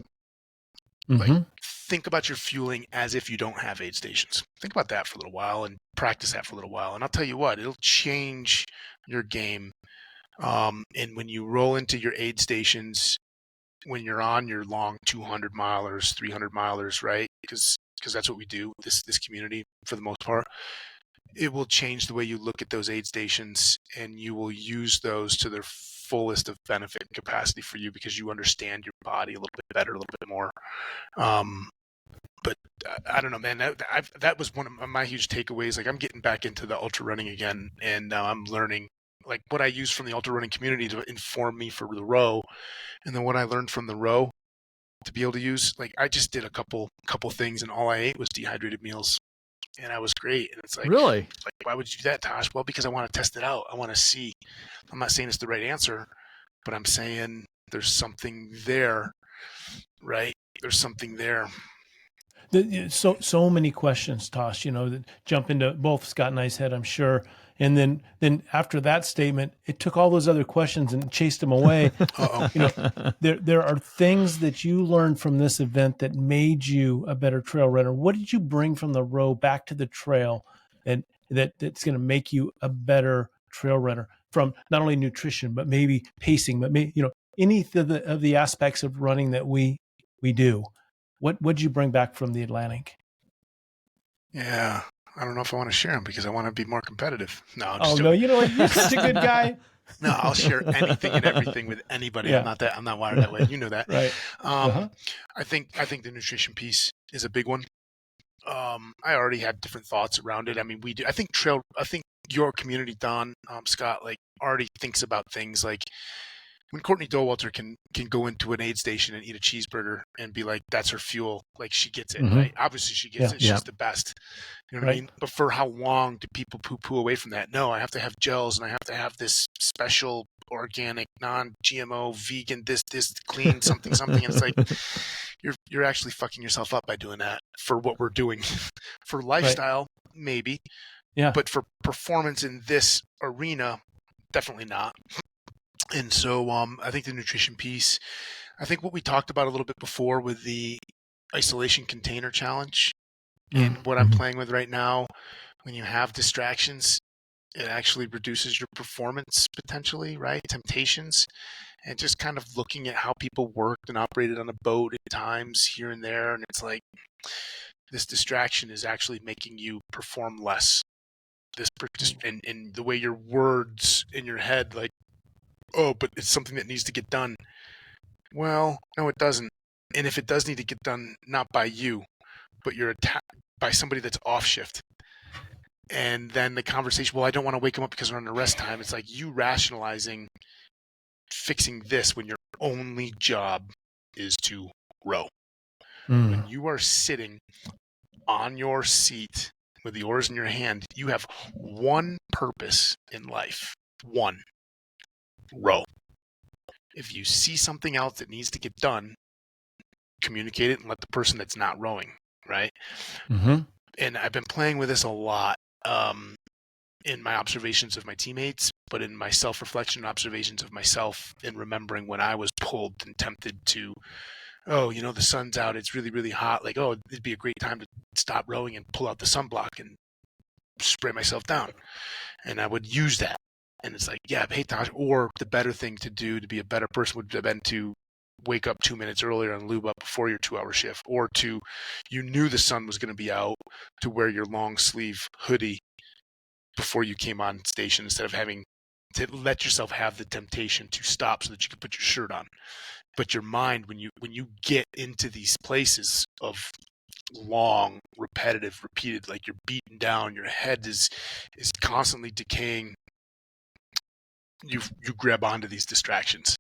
Like, think about your fueling as if you don't have aid stations. Think about that for a little while and practice that for a little while. And I'll tell you what, it'll change your game. And when you roll into your aid stations, when you're on your long 200 milers, 300 milers, right? Because that's what we do, this community for the most part. It will change the way you look at those aid stations, and you will use those to their fullest of benefit and capacity for you, because you understand your body a little bit better, a little bit more. But I don't know, man, that was one of my huge takeaways. Like, I'm getting back into the ultra running again, and now I'm learning like what I use from the ultra running community to inform me for the row. And then what I learned from the row to be able to use, like, I just did a couple things, and all I ate was dehydrated meals. And I was great. And it's like, really? Like, why would you do that, Tosh? Well, because I want to test it out. I want to see. I'm not saying it's the right answer, but I'm saying there's something there, right? There's something there. So many questions, Tosh, that jump into both Scott and I's head, I'm sure. And then after that statement, it took all those other questions and chased them away. There are things that you learned from this event that made you a better trail runner. What did you bring from the row back to the trail, and that's going to make you a better trail runner, from not only nutrition, but maybe pacing, but maybe, any of the aspects of running that we do? What did you bring back from the Atlantic? Yeah, I don't know if I want to share them because I want to be more competitive. No, I'm just joking. No, you're such a good guy. No, I'll share anything and everything with anybody. Yeah. I'm not wired that way. You know that. Right. I think the nutrition piece is a big one. I already had different thoughts around it. I mean, we do. I think your community, Don, Scott, like, already thinks about things like, when Courtney Dowalter can go into an aid station and eat a cheeseburger and be like, that's her fuel. Like, she gets it, right? Obviously she gets it. She's the best. You know what I mean? But for how long do people poo away from that? No, I have to have gels, and I have to have this special organic, non-GMO, vegan, this clean, something. And it's like, you're actually fucking yourself up by doing that for what we're doing. For lifestyle, maybe. Yeah. But for performance in this arena, definitely not. And so I think the nutrition piece, I think what we talked about a little bit before with the isolation container challenge, and what I'm playing with right now, when you have distractions, it actually reduces your performance potentially, right? Temptations, and just kind of looking at how people worked and operated on a boat at times here and there. And it's like, this distraction is actually making you perform less. And the way your words in your head, like, oh, but it's something that needs to get done. Well, no, it doesn't. And if it does need to get done, not by you, but you're attacked by somebody that's off shift. And then the conversation, well, I don't want to wake them up because we're on a rest time. It's like you rationalizing fixing this when your only job is to row. Mm. When you are sitting on your seat with the oars in your hand, you have one purpose in life. One. Row. If you see something else that needs to get done, communicate it and let the person that's not rowing, right? Mm-hmm. And I've been playing with this a lot in my observations of my teammates, but in my self-reflection observations of myself, and remembering when I was pulled and tempted to, oh, the sun's out, it's really, really hot. Like, oh, it'd be a great time to stop rowing and pull out the sunblock and spray myself down. And I would use that. And it's like, yeah, hey, Tosh, or the better thing to do to be a better person would have been to wake up 2 minutes earlier and lube up before your 2-hour shift, or you knew the sun was going to be out, to wear your long sleeve hoodie before you came on station, instead of having to let yourself have the temptation to stop so that you could put your shirt on. But your mind, when you get into these places of long, repetitive, repeated, like you're beaten down, your head is constantly decaying, you grab onto these distractions.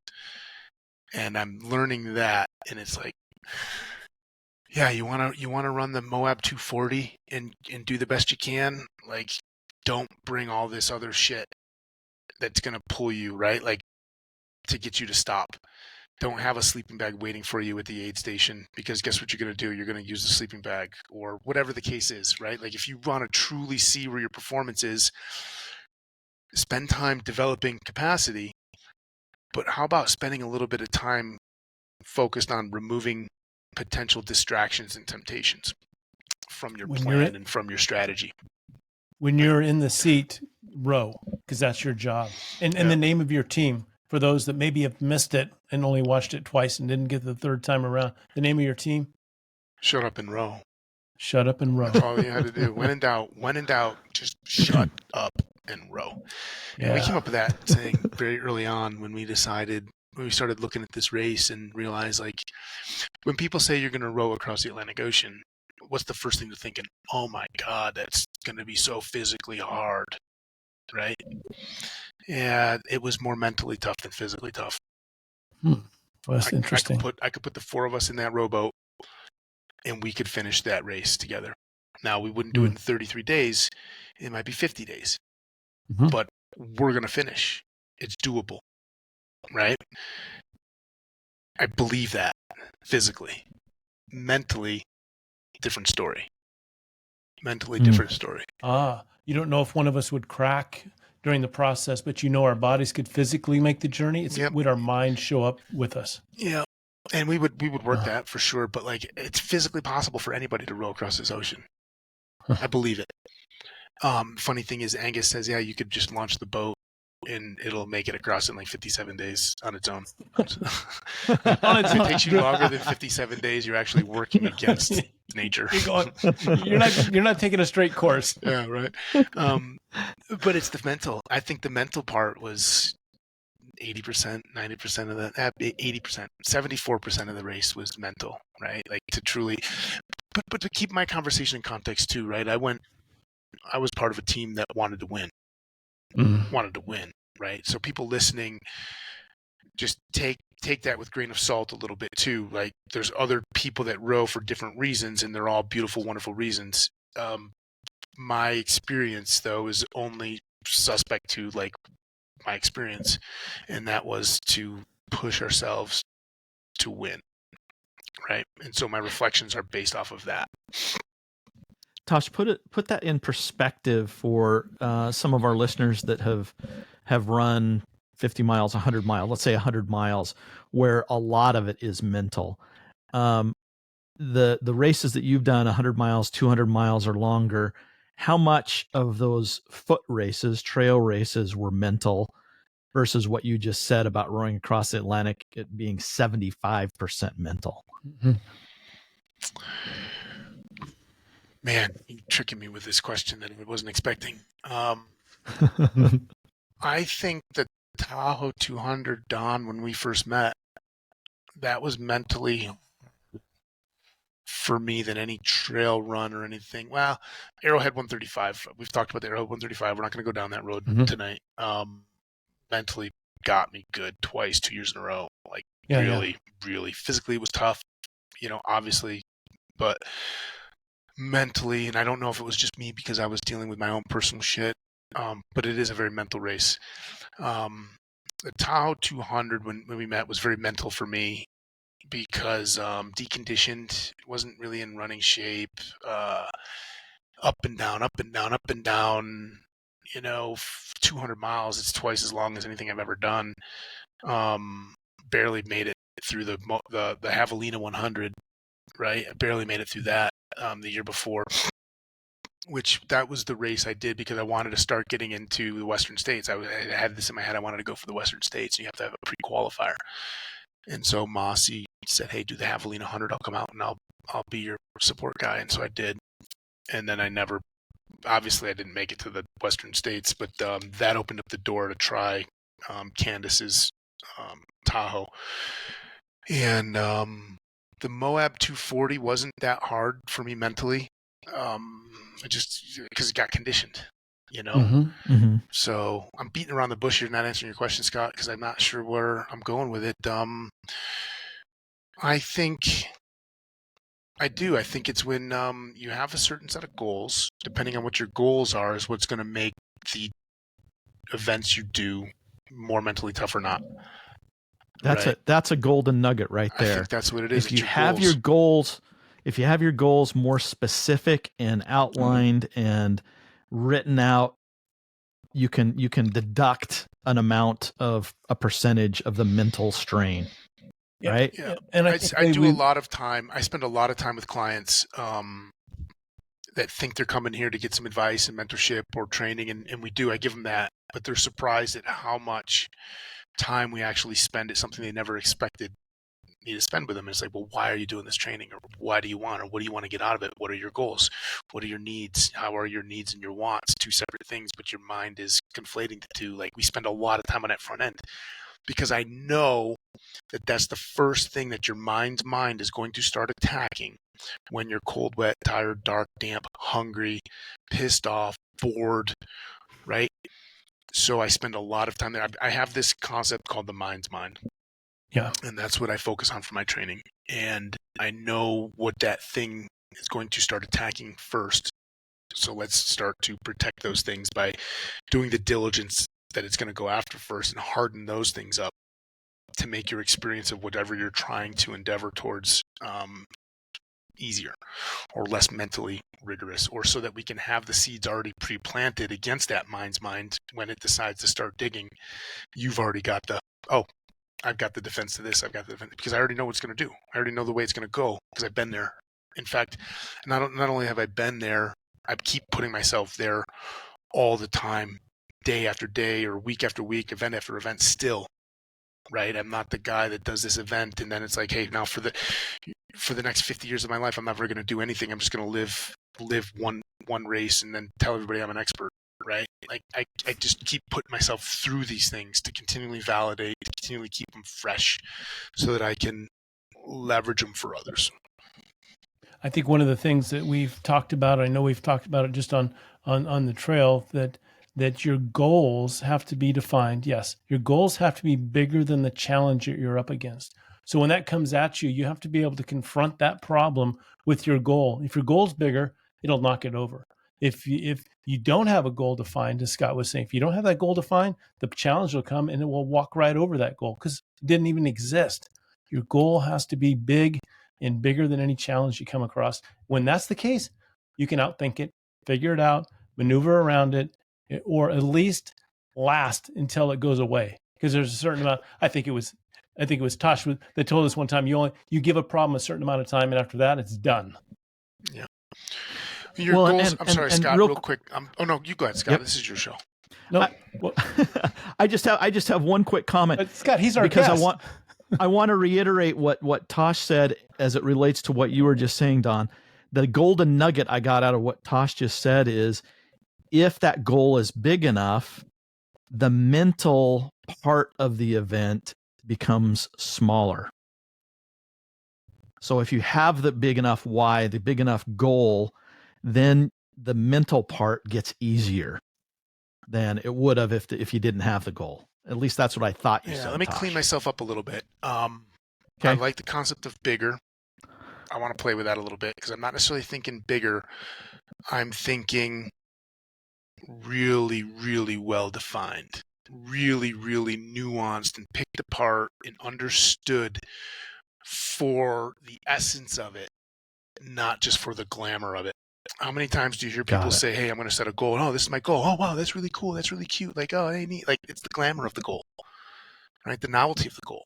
And I'm learning that, and it's like, yeah, you want to run the Moab 240 and do the best you can. Like, don't bring all this other shit that's going to pull you, right? Like, to get you to stop. Don't have a sleeping bag waiting for you at the aid station, because guess what you're going to do? You're going to use the sleeping bag, or whatever the case is, right? Like, if you want to truly see where your performance is, spend time developing capacity. But how about spending a little bit of time focused on removing potential distractions and temptations from your plan and from your strategy? When you're in the seat, row, because that's your job. And the name of your team, for those that maybe have missed it and only watched it twice and didn't get the third time around, the name of your team? Shut up and row. Shut up and row. That's all you had to do. When in doubt, just shut up and row. And we came up with that saying very early on when we started looking at this race and realized, like, when people say you're going to row across the Atlantic Ocean, what's the first thing they're thinking? Oh my God, that's going to be so physically hard, right? Yeah, it was more mentally tough than physically tough. Well, that's interesting. I could put the four of us in that rowboat, and we could finish that race together. Now, we wouldn't do it in 33 days. It might be 50 days. But we're going to finish. It's doable, right? I believe that physically. Mentally, different story. Different story. You don't know if one of us would crack during the process, but our bodies could physically make the journey. Would our mind show up with us? Yeah. And we would work that for sure, but like, it's physically possible for anybody to row across this ocean. I believe it. Funny thing is, Angus says, yeah, you could just launch the boat and it'll make it across in like 57 days on its own. If it takes you longer than 57 days, you're actually working against nature. You're not taking a straight course. Yeah, right. But it's the mental. I think the mental part was 80%, 90% of that, 80%, 74% of the race was mental, right? Like, to truly, but to keep my conversation in context too, right? I was part of a team that wanted to win, right? So people listening, just take that with a grain of salt a little bit too. Like, there's other people that row for different reasons, and they're all beautiful, wonderful reasons. My experience, though, is only suspect to, like, my experience, and that was to push ourselves to win, right? And so my reflections are based off of that. Tosh, put that in perspective for some of our listeners that have run 50 miles, 100 miles, let's say 100 miles, where a lot of it is mental. The races that you've done, 100 miles, 200 miles or longer, how much of those foot races, trail races, were mental versus what you just said about rowing across the Atlantic, it being 75% mental? Man, you're tricking me with this question that I wasn't expecting. I think the Tahoe 200 Dawn, when we first met, that was mentally for me than any trail run or anything. Well, Arrowhead 135. We've talked about the Arrowhead 135. We're not going to go down that road tonight. Mentally got me good twice, 2 years in a row. Like really physically it was tough, obviously, but mentally, and I don't know if it was just me because I was dealing with my own personal shit, but it is a very mental race. The Tahoe 200 when we met was very mental for me because deconditioned, wasn't really in running shape, up and down, up and down, up and down. 200 miles, it's twice as long as anything I've ever done. Barely made it through the Javelina 100, right? I barely made it through that the year before, which that was the race I did because I wanted to start getting into the Western States. I had this in my head. I wanted to go for the Western States, and you have to have a pre-qualifier. And so Mossy said, "Hey, do the Javelina 100. I'll come out and I'll be your support guy." And so I did. And then obviously I didn't make it to the Western States, but that opened up the door to try Candace's Tahoe. And the Moab 240 wasn't that hard for me mentally. Because it got conditioned, So I'm beating around the bush here, not answering your question, Scott, because I'm not sure where I'm going with it. I think it's when you have a certain set of goals. Depending on what your goals are is what's going to make the events you do more mentally tough or not. That's a golden nugget right there. I think that's what it is. If you have your goals more specific and outlined and written out, you can deduct an amount of a percentage of the mental strain. Yeah, right? Yeah. And I spend a lot of time with clients that think they're coming here to get some advice and mentorship or training, and we do. I give them that, but they're surprised at how much time we actually spend at something they never expected me to spend with them. And it's like, well, why are you doing this training? Or why do you want? Or what do you want to get out of it? What are your goals? What are your needs? How are your needs and your wants? Two separate things, but your mind is conflating the two. Like, we spend a lot of time on that front end because I know that that's the first thing that your mind's mind is going to start attacking when you're cold, wet, tired, dark, damp, hungry, pissed off, bored, right? So I spend a lot of time there. I have this concept called the mind's mind. Yeah. And that's what I focus on for my training. And I know what that thing is going to start attacking first. So let's start to protect those things by doing the diligence that it's going to go after first and harden those things up to make your experience of whatever you're trying to endeavor towards easier or less mentally rigorous, or so that we can have the seeds already pre-planted against that mind's mind when it decides to start digging. You've already got I've got the defense to this. I've got the defense because I already know what it's going to do. I already know the way it's going to go because I've been there. In fact, not only have I been there, I keep putting myself there all the time, day after day or week after week, event after event still, right? I'm not the guy that does this event and then it's like, hey, now for the next 50 years of my life, I'm never going to do anything. I'm just going to live one race and then tell everybody I'm an expert, right? Like I just keep putting myself through these things to continually validate, to continually keep them fresh so that I can leverage them for others. I think one of the things that we've talked about, I know we've talked about it just on the trail, that your goals have to be defined. Yes, your goals have to be bigger than the challenge that you're up against. So when that comes at you, you have to be able to confront that problem with your goal. If your goal's bigger, it'll knock it over. If you don't have a goal defined, as Scott was saying, if you don't have that goal defined, the challenge will come and it will walk right over that goal because it didn't even exist. Your goal has to be big and bigger than any challenge you come across. When that's the case, you can outthink it, figure it out, maneuver around it, or at least last until it goes away. Because there's a certain amount. I think it was Tosh that told us one time you give a problem a certain amount of time, and after that, it's done. Yeah. Your goals. I'm sorry, Scott. Real quick. Oh no, you go ahead, Scott. Yep. This is your show. No, I just have one quick comment. Scott, he's our guest. I want to reiterate what Tosh said as it relates to what you were just saying, Don. The golden nugget I got out of what Tosh just said is, if that goal is big enough, the mental part of the event becomes smaller. So if you have the big enough why, the big enough goal, then the mental part gets easier than it would have if you didn't have the goal. At least that's what I thought you said. Let me Tosh. clean myself up a little bit. I Okay. like the concept of bigger. I want to play with that a little bit because I'm not necessarily thinking bigger. I'm thinking really, really well defined, really, really nuanced and picked apart and understood for the essence of it, not just for the glamour of it. How many times do you hear people say, hey, I'm going to set a goal. Oh, this is my goal. Oh, wow, that's really cool. That's really cute. Like, oh, hey, neat. Like, it's the glamour of the goal, right? The novelty of the goal.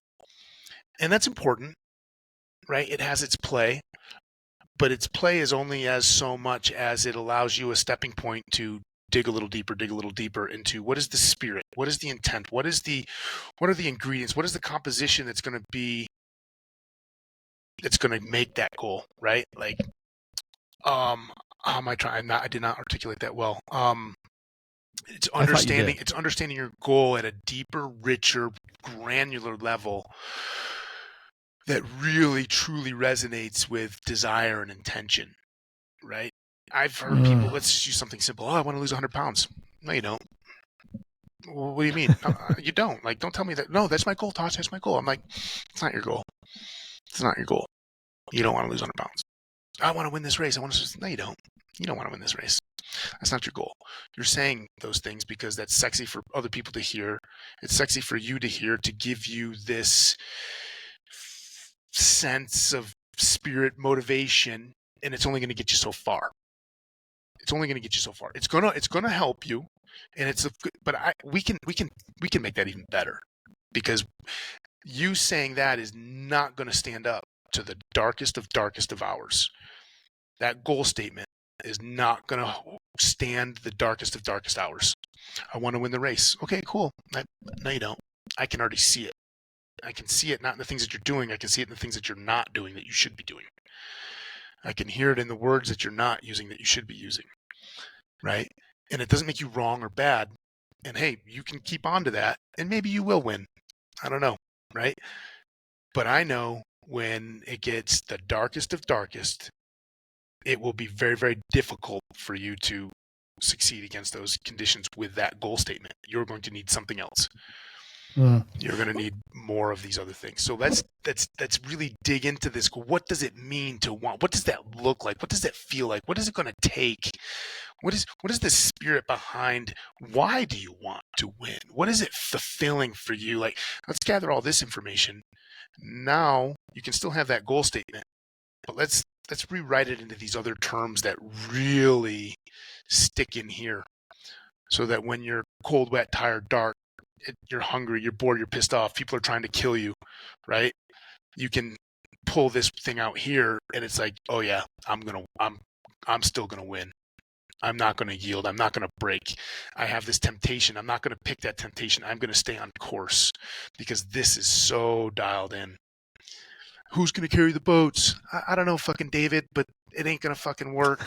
And that's important, right? It has its play, but its play is only as so much as it allows you a stepping point to dig a little deeper into what is the spirit? What is the intent? What are the ingredients? What is the composition that's going to make that goal, right? Like, how am I trying? I did not articulate that well. It's understanding your goal at a deeper, richer, granular level that really truly resonates with desire and intention, right? I've heard people, let's just use something simple. Oh, I want to lose 100 pounds. No, you don't. Well, what do you mean? You don't. Like, don't tell me that. No, that's my goal, Tosh. That's my goal. I'm like, it's not your goal. It's not your goal. You don't want to lose 100 pounds. I want to win this race. No, you don't. You don't want to win this race. That's not your goal. You're saying those things because that's sexy for other people to hear. It's sexy for you to hear, to give you this sense of spirit motivation, and it's only going to get you so far. It's only going to get you so far. It's gonna help you, and we can make that even better, because you saying that is not going to stand up to the darkest of hours. That goal statement is not going to stand the darkest of darkest hours. I want to win the race. Okay, cool. No, you don't. I can already see it. I can see it not in the things that you're doing. I can see it in the things that you're not doing that you should be doing. I can hear it in the words that you're not using that you should be using, right? And it doesn't make you wrong or bad. And hey, you can keep on to that, and maybe you will win. I don't know, right? But I know when it gets the darkest of darkest, it will be very, very difficult for you to succeed against those conditions with that goal statement. You're going to need something else. You're going to need more of these other things. So let's really dig into this. What does it mean to want? What does that look like? What does that feel like? What is it going to take? What is the spirit behind? Why do you want to win? What is it fulfilling for you? Like, let's gather all this information. Now you can still have that goal statement, but let's rewrite it into these other terms that really stick in here, so that when you're cold, wet, tired, dark, you're hungry, you're bored, you're pissed off, people are trying to kill you, right? You can pull this thing out here, and it's like, oh yeah, I'm still gonna win. I'm not gonna yield. I'm not gonna break. I have this temptation. I'm not gonna pick that temptation. I'm gonna stay on course because this is so dialed in. Who's gonna carry the boats? I don't know, fucking David, but it ain't gonna fucking work.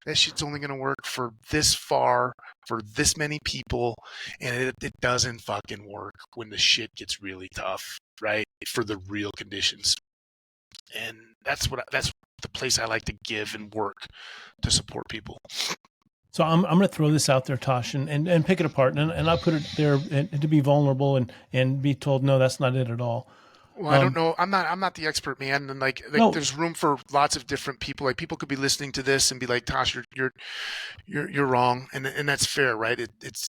That shit's only gonna work for this far, for this many people, and it doesn't fucking work when the shit gets really tough, right? For the real conditions. And that's the place I like to give and work to support people. So I'm going to throw this out there, Tosh, and pick it apart, and I'll put it there and to be vulnerable and be told, no, that's not it at all. Well, I don't know. I'm not the expert, man. And like No. there's room for lots of different people. Like, people could be listening to this and be like, Tosh, you're wrong. And that's fair, right?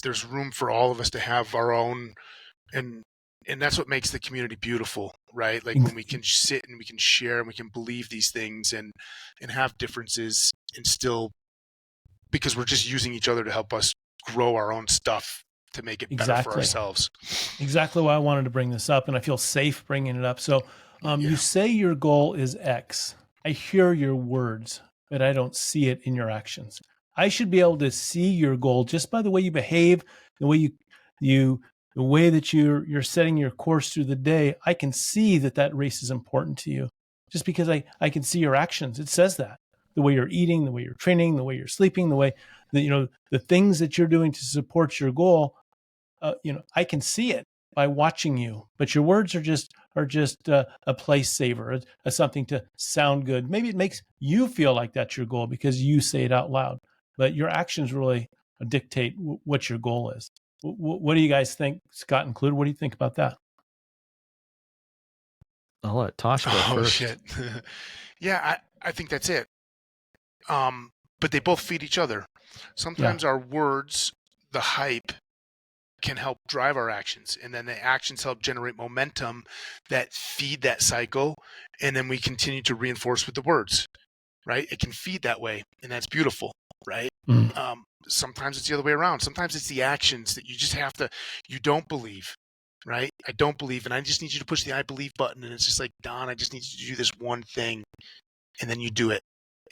There's room for all of us to have our own, and that's what makes the community beautiful, right? Like, when we can sit and we can share and we can believe these things and have differences, and still, because we're just using each other to help us grow our own stuff, to make it better for ourselves. Exactly why I wanted to bring this up, and I feel safe bringing it up. So you say your goal is X. I hear your words, but I don't see it in your actions. I should be able to see your goal just by the way you behave, the way the way that you're setting your course through the day. I can see that race is important to you just because I can see your actions. It says that. The way you're eating, the way you're training, the way you're sleeping, the way that, the things that you're doing to support your goal. I can see it by watching you, but your words are just a place saver, something to sound good. Maybe it makes you feel like that's your goal because you say it out loud, but your actions really dictate what your goal is. What do you guys think, Scott included? What do you think about that? I'll let Tosh go first. Shit. Yeah, I think that's it. But they both feed each other. Sometimes our words, the hype, can help drive our actions, and then the actions help generate momentum that feed that cycle, and then we continue to reinforce with the words, right? It can feed that way, and that's beautiful, right? Sometimes it's the other way around. Sometimes it's the actions that you just have to, you don't believe, right? I don't believe, and I just need you to push the I believe button, and it's just like, Don, I just need you to do this one thing, and then you do it.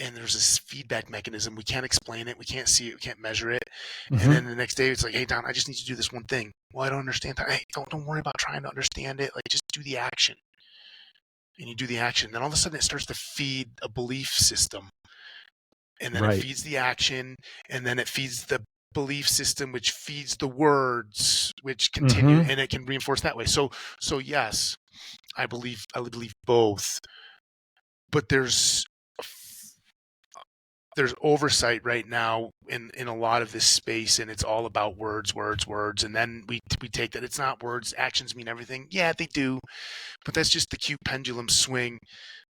And there's this feedback mechanism. We can't explain it. We can't see it. We can't measure it. Mm-hmm. And then the next day, it's like, hey, Don, I just need you to do this one thing. Well, I don't understand that. Hey, don't worry about trying to understand it. Like, just do the action. And you do the action. Then all of a sudden, it starts to feed a belief system. And then it feeds the action. And then it feeds the belief system, which feeds the words, which continue. And it can reinforce that way. So yes, I believe both. But there's oversight right now in a lot of this space, and it's all about words, and then we take that it's not words. Actions mean everything. Yeah, they do, but that's just the cute pendulum swing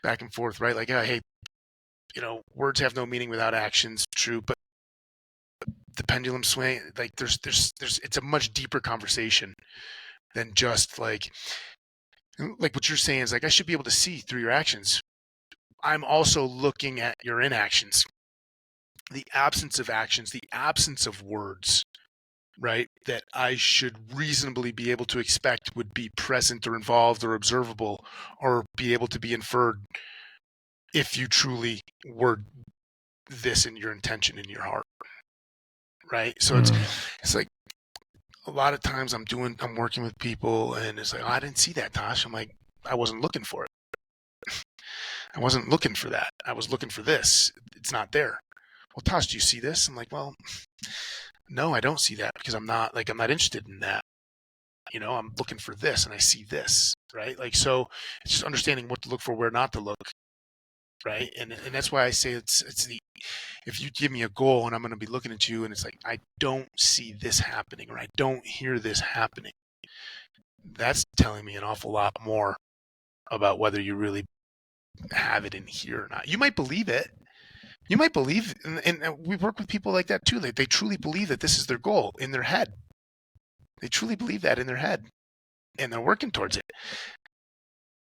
back and forth, right? Like, hey, words have no meaning without actions. True, but the pendulum swing, like there's it's a much deeper conversation than just like what you're saying is like, I should be able to see through your actions. I'm also looking at your inactions. The absence of actions, the absence of words, right, that I should reasonably be able to expect would be present or involved or observable or be able to be inferred if you truly were this in your intention in your heart, right? So it's like a lot of times I'm working with people and it's like, oh, I didn't see that, Tosh. I'm like, I wasn't looking for it. I wasn't looking for that. I was looking for this. It's not there. Well, Tosh, do you see this? I'm like, well, no, I don't see that because I'm not interested in that. I'm looking for this and I see this, right? Like, so it's just understanding what to look for, where not to look, right? And that's why I say if you give me a goal and I'm going to be looking at you and it's like, I don't see this happening or I don't hear this happening, that's telling me an awful lot more about whether you really have it in here or not. You might believe it. You might believe, and we work with people like that too. They truly believe that this is their goal in their head. They truly believe that in their head, and they're working towards it.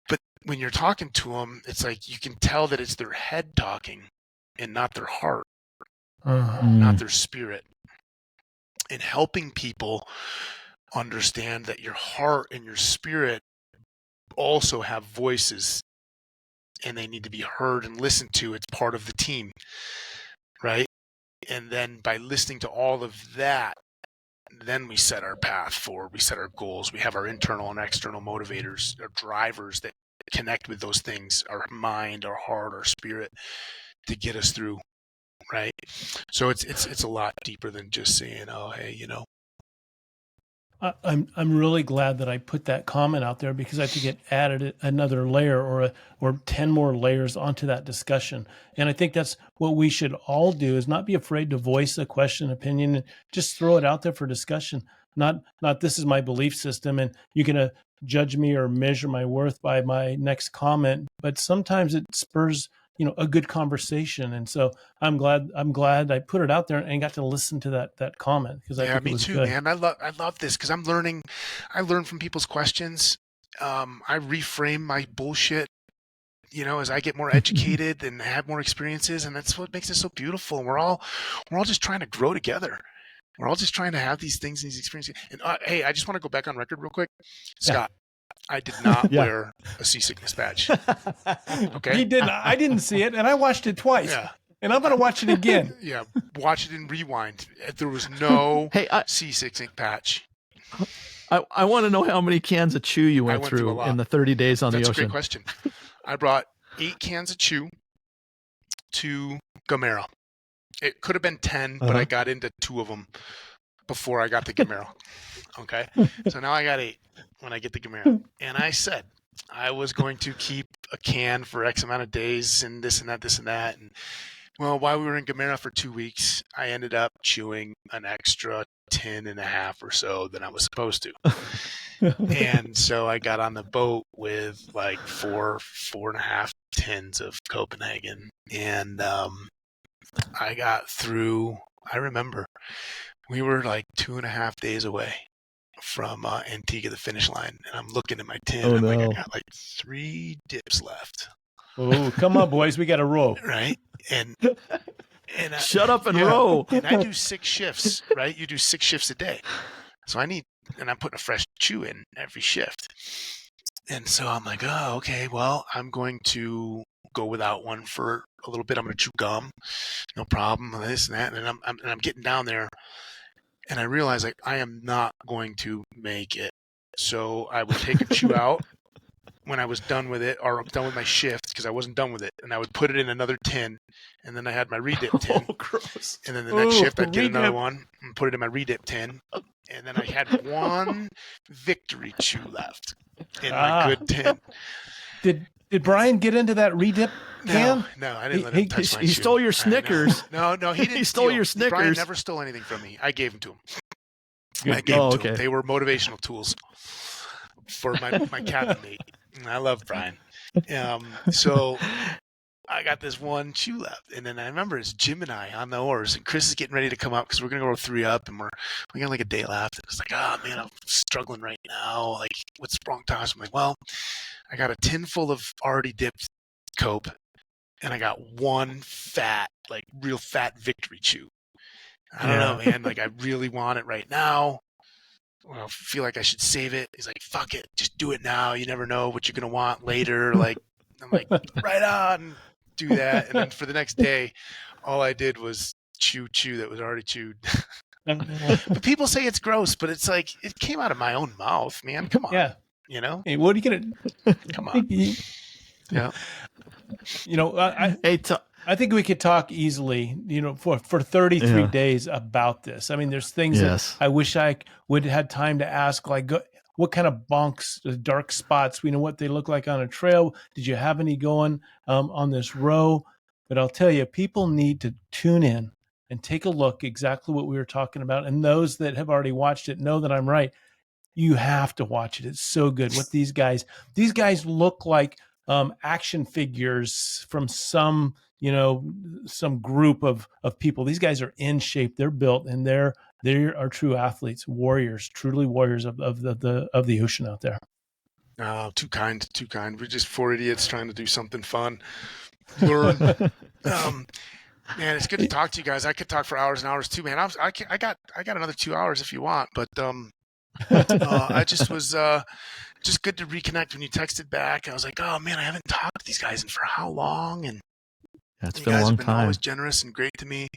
But when you're talking to them, it's like you can tell that it's their head talking and not their heart, not their spirit. And helping people understand that your heart and your spirit also have voices and they need to be heard and listened to. It's part of the team, right? And then by listening to all of that, then we set our path forward. We set our goals. We have our internal and external motivators, our drivers that connect with those things, our mind, our heart, our spirit, to get us through, right? So it's a lot deeper than just saying, oh, hey, I'm really glad that I put that comment out there because I think it added another layer or 10 more layers onto that discussion. And I think that's what we should all do, is not be afraid to voice a question, opinion, and just throw it out there for discussion. Not this is my belief system and you can judge me or measure my worth by my next comment, but sometimes it spurs a good conversation. And so I'm glad I put it out there and got to listen to that comment because I think it was good. Man. I love this because I'm learning. I learn from people's questions. I reframe my bullshit, as I get more educated and have more experiences, and that's what makes it so beautiful. And we're all just trying to grow together. We're all just trying to have these things, these experiences. And hey, I just want to go back on record real quick, Scott. I did not wear a seasickness badge. Okay. He didn't. I didn't see it, and I watched it twice. Yeah. And I'm going to watch it again. Yeah. Watch it in rewind. There was no seasickness patch. I want to know how many cans of chew you went through in the 30 days on the ocean. That's a great question. I brought 8 cans of chew to Gamera. It could have been 10, but I got into 2 of them before I got to Gamera. Okay. So now I got 8 when I get to Gamera. And I said I was going to keep a can for X amount of days and this and that. And Well, while we were in Gamera for 2 weeks, I ended up chewing an extra 10 and a half or so than I was supposed to. And so I got on the boat with like four and a half tins of Copenhagen. And I got through, I remember we were like 2.5 days away from Antigua, the finish line. And I'm looking at my tin. Oh, and I'm no. like, I got like 3 dips left. Oh, come on, boys. We got to roll. Right. And Shut up and row. And I do 6 shifts, right? You do 6 shifts a day. So and I'm putting a fresh chew in every shift. And so I'm like, oh, okay, well, I'm going to go without one for a little bit. I'm going to chew gum, no problem, this and that. And I'm getting down there, and I realize like I am not going to make it. So I would take a chew out when I was done with it, or done with my shift, because I wasn't done with it, and I would put it in another tin, and then I had my redip tin. Oh, gross. And then the next shift, I'd get another redip. one and put it in my redip tin. And then I had one victory chew left in my good tin. Did Brian get into that redip can? No, I didn't let him touch my chew. He stole your Snickers. No, he didn't. He stole your Brian Snickers. never stole anything from me. I gave them to him. Good. I gave them to him. Okay. They were motivational tools for my cabin mate. I love Brian. So I got this one chew left, and then I remember it's Jim and I on the oars, and Chris is getting ready to come up because we're gonna go 3 up, and we got like a day left. And it's like, oh man, I'm struggling right now. Like, what's wrong, Tosh? I'm like, well, I got a tin full of already dipped Cope, and I got one fat, like real fat victory chew. I don't know, man. Like, I really want it right now. Well, I feel like I should save it. He's like, fuck it, just do it now. You never know what you're gonna want later. Like, I'm like, right on. Do that, and then for the next day, all I did was chew that was already chewed. But people say it's gross, but it's like it came out of my own mouth, man. Come on, Yeah. you know. Hey, what are you gonna? Come on. Yeah. You know, I think we could talk easily, you know, for 33 days about this. I mean, there's things that I wish I would have had time to ask, like what kind of bonks, dark spots, we know what they look like on a trail. Did you have any going on this row? But I'll tell you, people need to tune in and take a look exactly what we were talking about. And those that have already watched it know that I'm right. You have to watch it. It's so good. What these guys look like action figures from some, you know, some group of people. These guys are in shape. They're built, and they are true athletes, warriors, truly warriors of the ocean out there. Oh, too kind. We're just 4 idiots trying to do something fun. Learn. Man, it's good to talk to you guys. I could talk for hours and hours too, man. I got another 2 hours if you want, but I just was just good to reconnect when you texted back. I was like, oh man, I haven't talked to these guys in for how long? And it's you been guys a long have been time. always generous and great to me.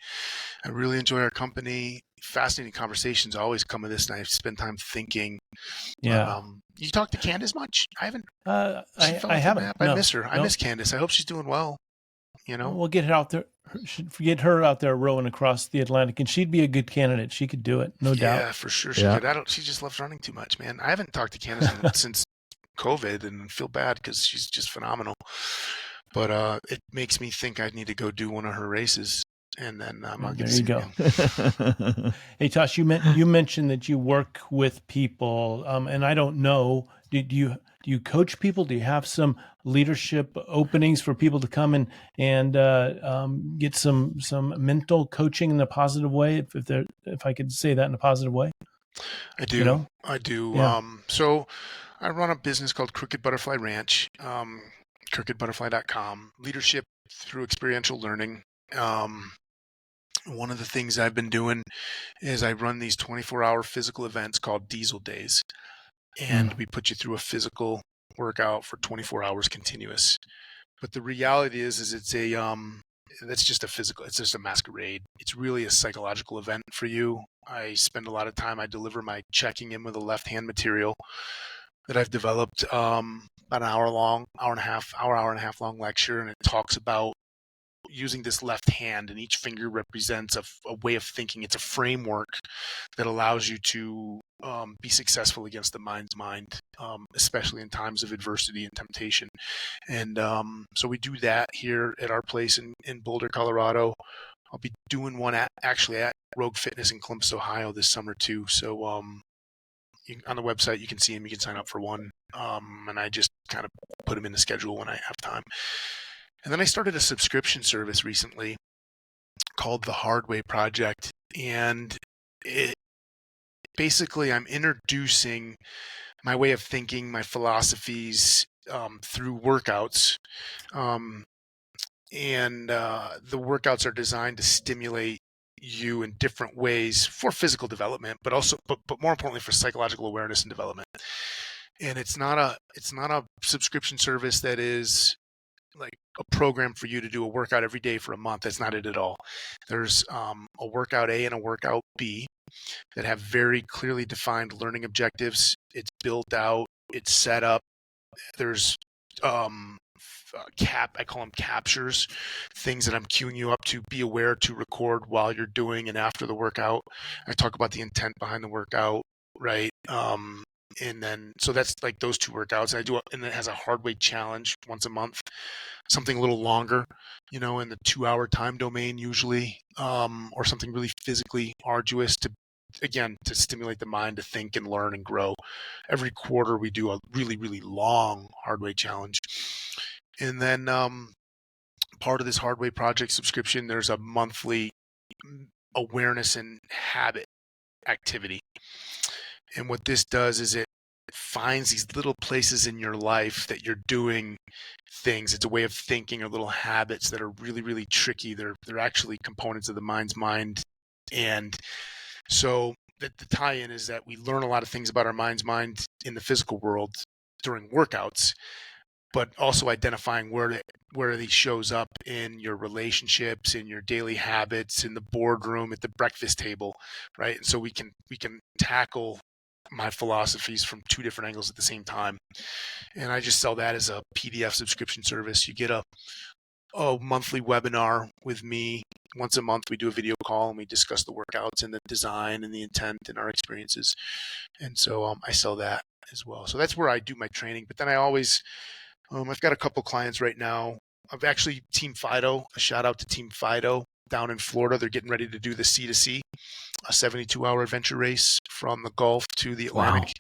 I really enjoy our company. Fascinating conversations always come of this, and I spend time thinking. Yeah. You talk to Candace much? I haven't. I haven't. I miss her. I miss Candace. I hope she's doing well. You know, we'll get her out there. Get her out there rowing across the Atlantic, and she'd be a good candidate. She could do it, no doubt. Yeah, for sure she could. She just loves running too much, man. I haven't talked to Candace since COVID, and feel bad because she's just phenomenal. But it makes me think I need to go do one of her races, and then I'll get there you go. Hey, Tosh, you mentioned that you work with people, and I don't know. Do you coach people? Do you have some leadership openings for people to come and get some mental coaching in a positive way? If I could say that in a positive way. I do. You know? I do. Yeah. So I run a business called Crooked Butterfly Ranch, crookedbutterfly.com. Leadership through experiential learning. One of the things I've been doing is I run these 24-hour physical events called Diesel Days. And we put you through a physical workout for 24 hours continuous. But the reality is it's that's just a physical, it's just a masquerade. It's really a psychological event for you. I spend a lot of time, I deliver my checking in with a left-hand material that I've developed, about an hour and a half long lecture. And it talks about using this left hand, and each finger represents a way of thinking. It's a framework that allows you to be successful against the mind's mind, especially in times of adversity and temptation. And so we do that here at our place in Boulder, Colorado. I'll be doing one actually at Rogue Fitness in Columbus, Ohio this summer too. So on the website, you can see them. You can sign up for one. And I just kind of put them in the schedule when I have time. And then I started a subscription service recently called the Hard Way Project. And basically, I'm introducing my way of thinking, my philosophies through workouts. And the workouts are designed to stimulate you in different ways for physical development, but also, but more importantly, for psychological awareness and development. And it's not a subscription service that is like a program for you to do a workout every day for a month. That's not it at all. There's a workout A and a workout B that have very clearly defined learning objectives. It's built out, it's set up. There's I call them captures, things that I'm cueing you up to be aware to record while you're doing and after the workout. I talk about the intent behind the workout, right? And then, so that's like those two workouts. And it has a hard weight challenge once a month, something a little longer, in the 2-hour time domain usually, or something really physically arduous to stimulate the mind to think and learn and grow. Every quarter we do a really, really long hard weight challenge. And then part of this hard weight project subscription, there's a monthly awareness and habit activity. And what this does is it finds these little places in your life that you're doing things. It's a way of thinking or little habits that are really, really tricky. They're actually components of the mind's mind. And so the tie-in is that we learn a lot of things about our mind's mind in the physical world during workouts, but also identifying where these shows up in your relationships, in your daily habits, in the boardroom, at the breakfast table, right? And so we can tackle my philosophies from two different angles at the same time. And I just sell that as a PDF subscription service. You get a monthly webinar with me. Once a month, we do a video call and we discuss the workouts and the design and the intent and our experiences. And so I sell that as well. So that's where I do my training. But then I always, I've got a couple clients right now. I've actually Team Fido, a shout out to Team Fido down in Florida. They're getting ready to do the C2C, a 72-hour adventure race from the Gulf to the Atlantic.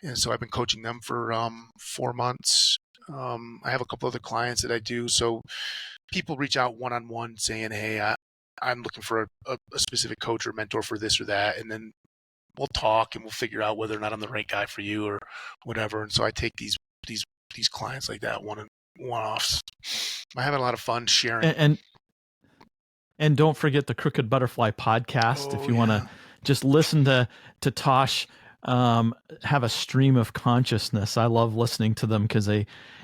Wow. And so I've been coaching them for 4 months. I have a couple other clients that I do. So people reach out one-on-one saying, hey, I'm looking for a specific coach or mentor for this or that. And then we'll talk and we'll figure out whether or not I'm the right guy for you or whatever. And so I take these clients like that one-offs. I'm having a lot of fun sharing. And don't forget the Crooked Butterfly podcast. If you want to just listen to Tosh have a stream of consciousness. I love listening to them because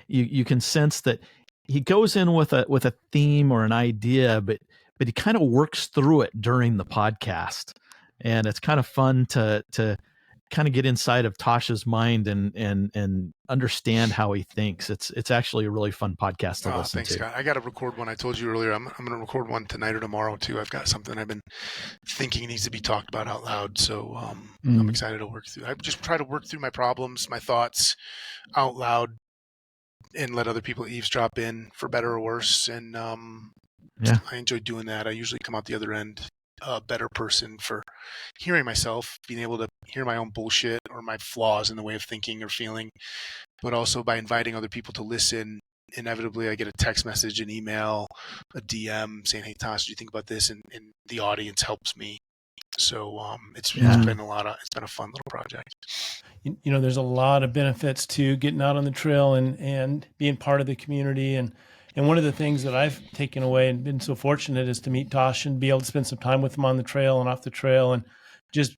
you can sense that he goes in with a theme or an idea, but he kind of works through it during the podcast. And it's kind of fun to kind of get inside of Tosh's mind and understand how he thinks. It's actually a really fun podcast to listen to. Scott. I got to record one. I told you earlier, I'm going to record one tonight or tomorrow too. I've got something I've been thinking needs to be talked about out loud. So I'm excited to work through. I just try to work through my problems, my thoughts out loud and let other people eavesdrop in for better or worse. And I enjoy doing that. I usually come out the other end a better person for hearing myself, being able to hear my own bullshit or my flaws in the way of thinking or feeling, but also by inviting other people to listen. Inevitably, I get a text message, an email, a DM saying, hey, Tosh, do you think about this? And the audience helps me. So it's been it's been a fun little project. There's a lot of benefits to getting out on the trail and being part of the community. And one of the things that I've taken away and been so fortunate is to meet Tosh and be able to spend some time with him on the trail and off the trail and just,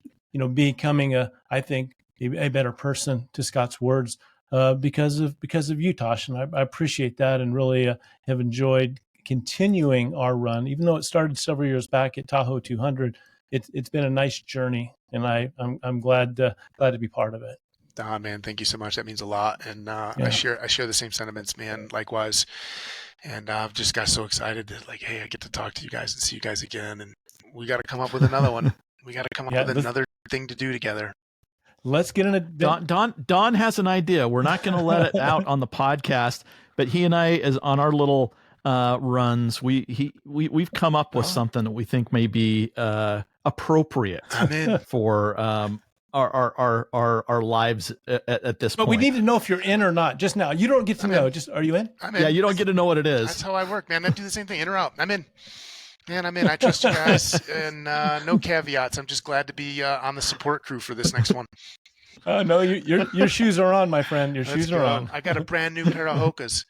becoming a better person, to Scott's words, because of you, Tosh. And I appreciate that and really have enjoyed continuing our run, even though it started several years back at Tahoe 200. It's been a nice journey, and I'm glad to be part of it. Man, thank you so much. That means a lot. And I share the same sentiments, man. Likewise. And I've just got so excited that hey, I get to talk to you guys and see you guys again. And we got to come up with another one. We got to come up with another thing to do together. let's get an event. Don has an idea. We're not going to let it out on the podcast, but he and I, is on our little runs, we've come up with something that we think may be appropriate for our lives at this But point. we need to know if you're in or not. Just now, you don't get to know. Just, are you in? I'm in. Yeah, you don't get to know what it is. That's how I work, man. I do the same thing, in or out. I'm in. Man, I'm in. I trust you guys, and no caveats. I'm just glad to be on the support crew for this next one. No, your shoes are on, my friend. Your shoes are on. I got a brand new pair of Hokas.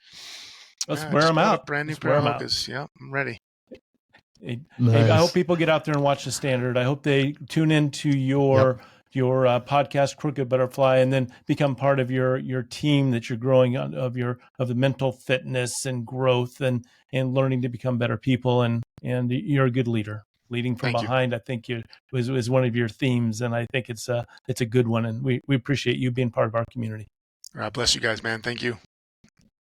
Let's wear them out. Brand new Let's pair of wear 'em out. Hokas. Yeah, I'm ready. Hey, Nice. I hope people get out there and watch the Standard. I hope they tune into your podcast, Crooked Butterfly, and then become part of your team that you're growing on, of the mental fitness and growth and learning to become better people. And you're a good leader. Leading from behind, I think was one of your themes, and I think it's a good one. And we appreciate you being part of our community. God bless you guys, man. Thank you.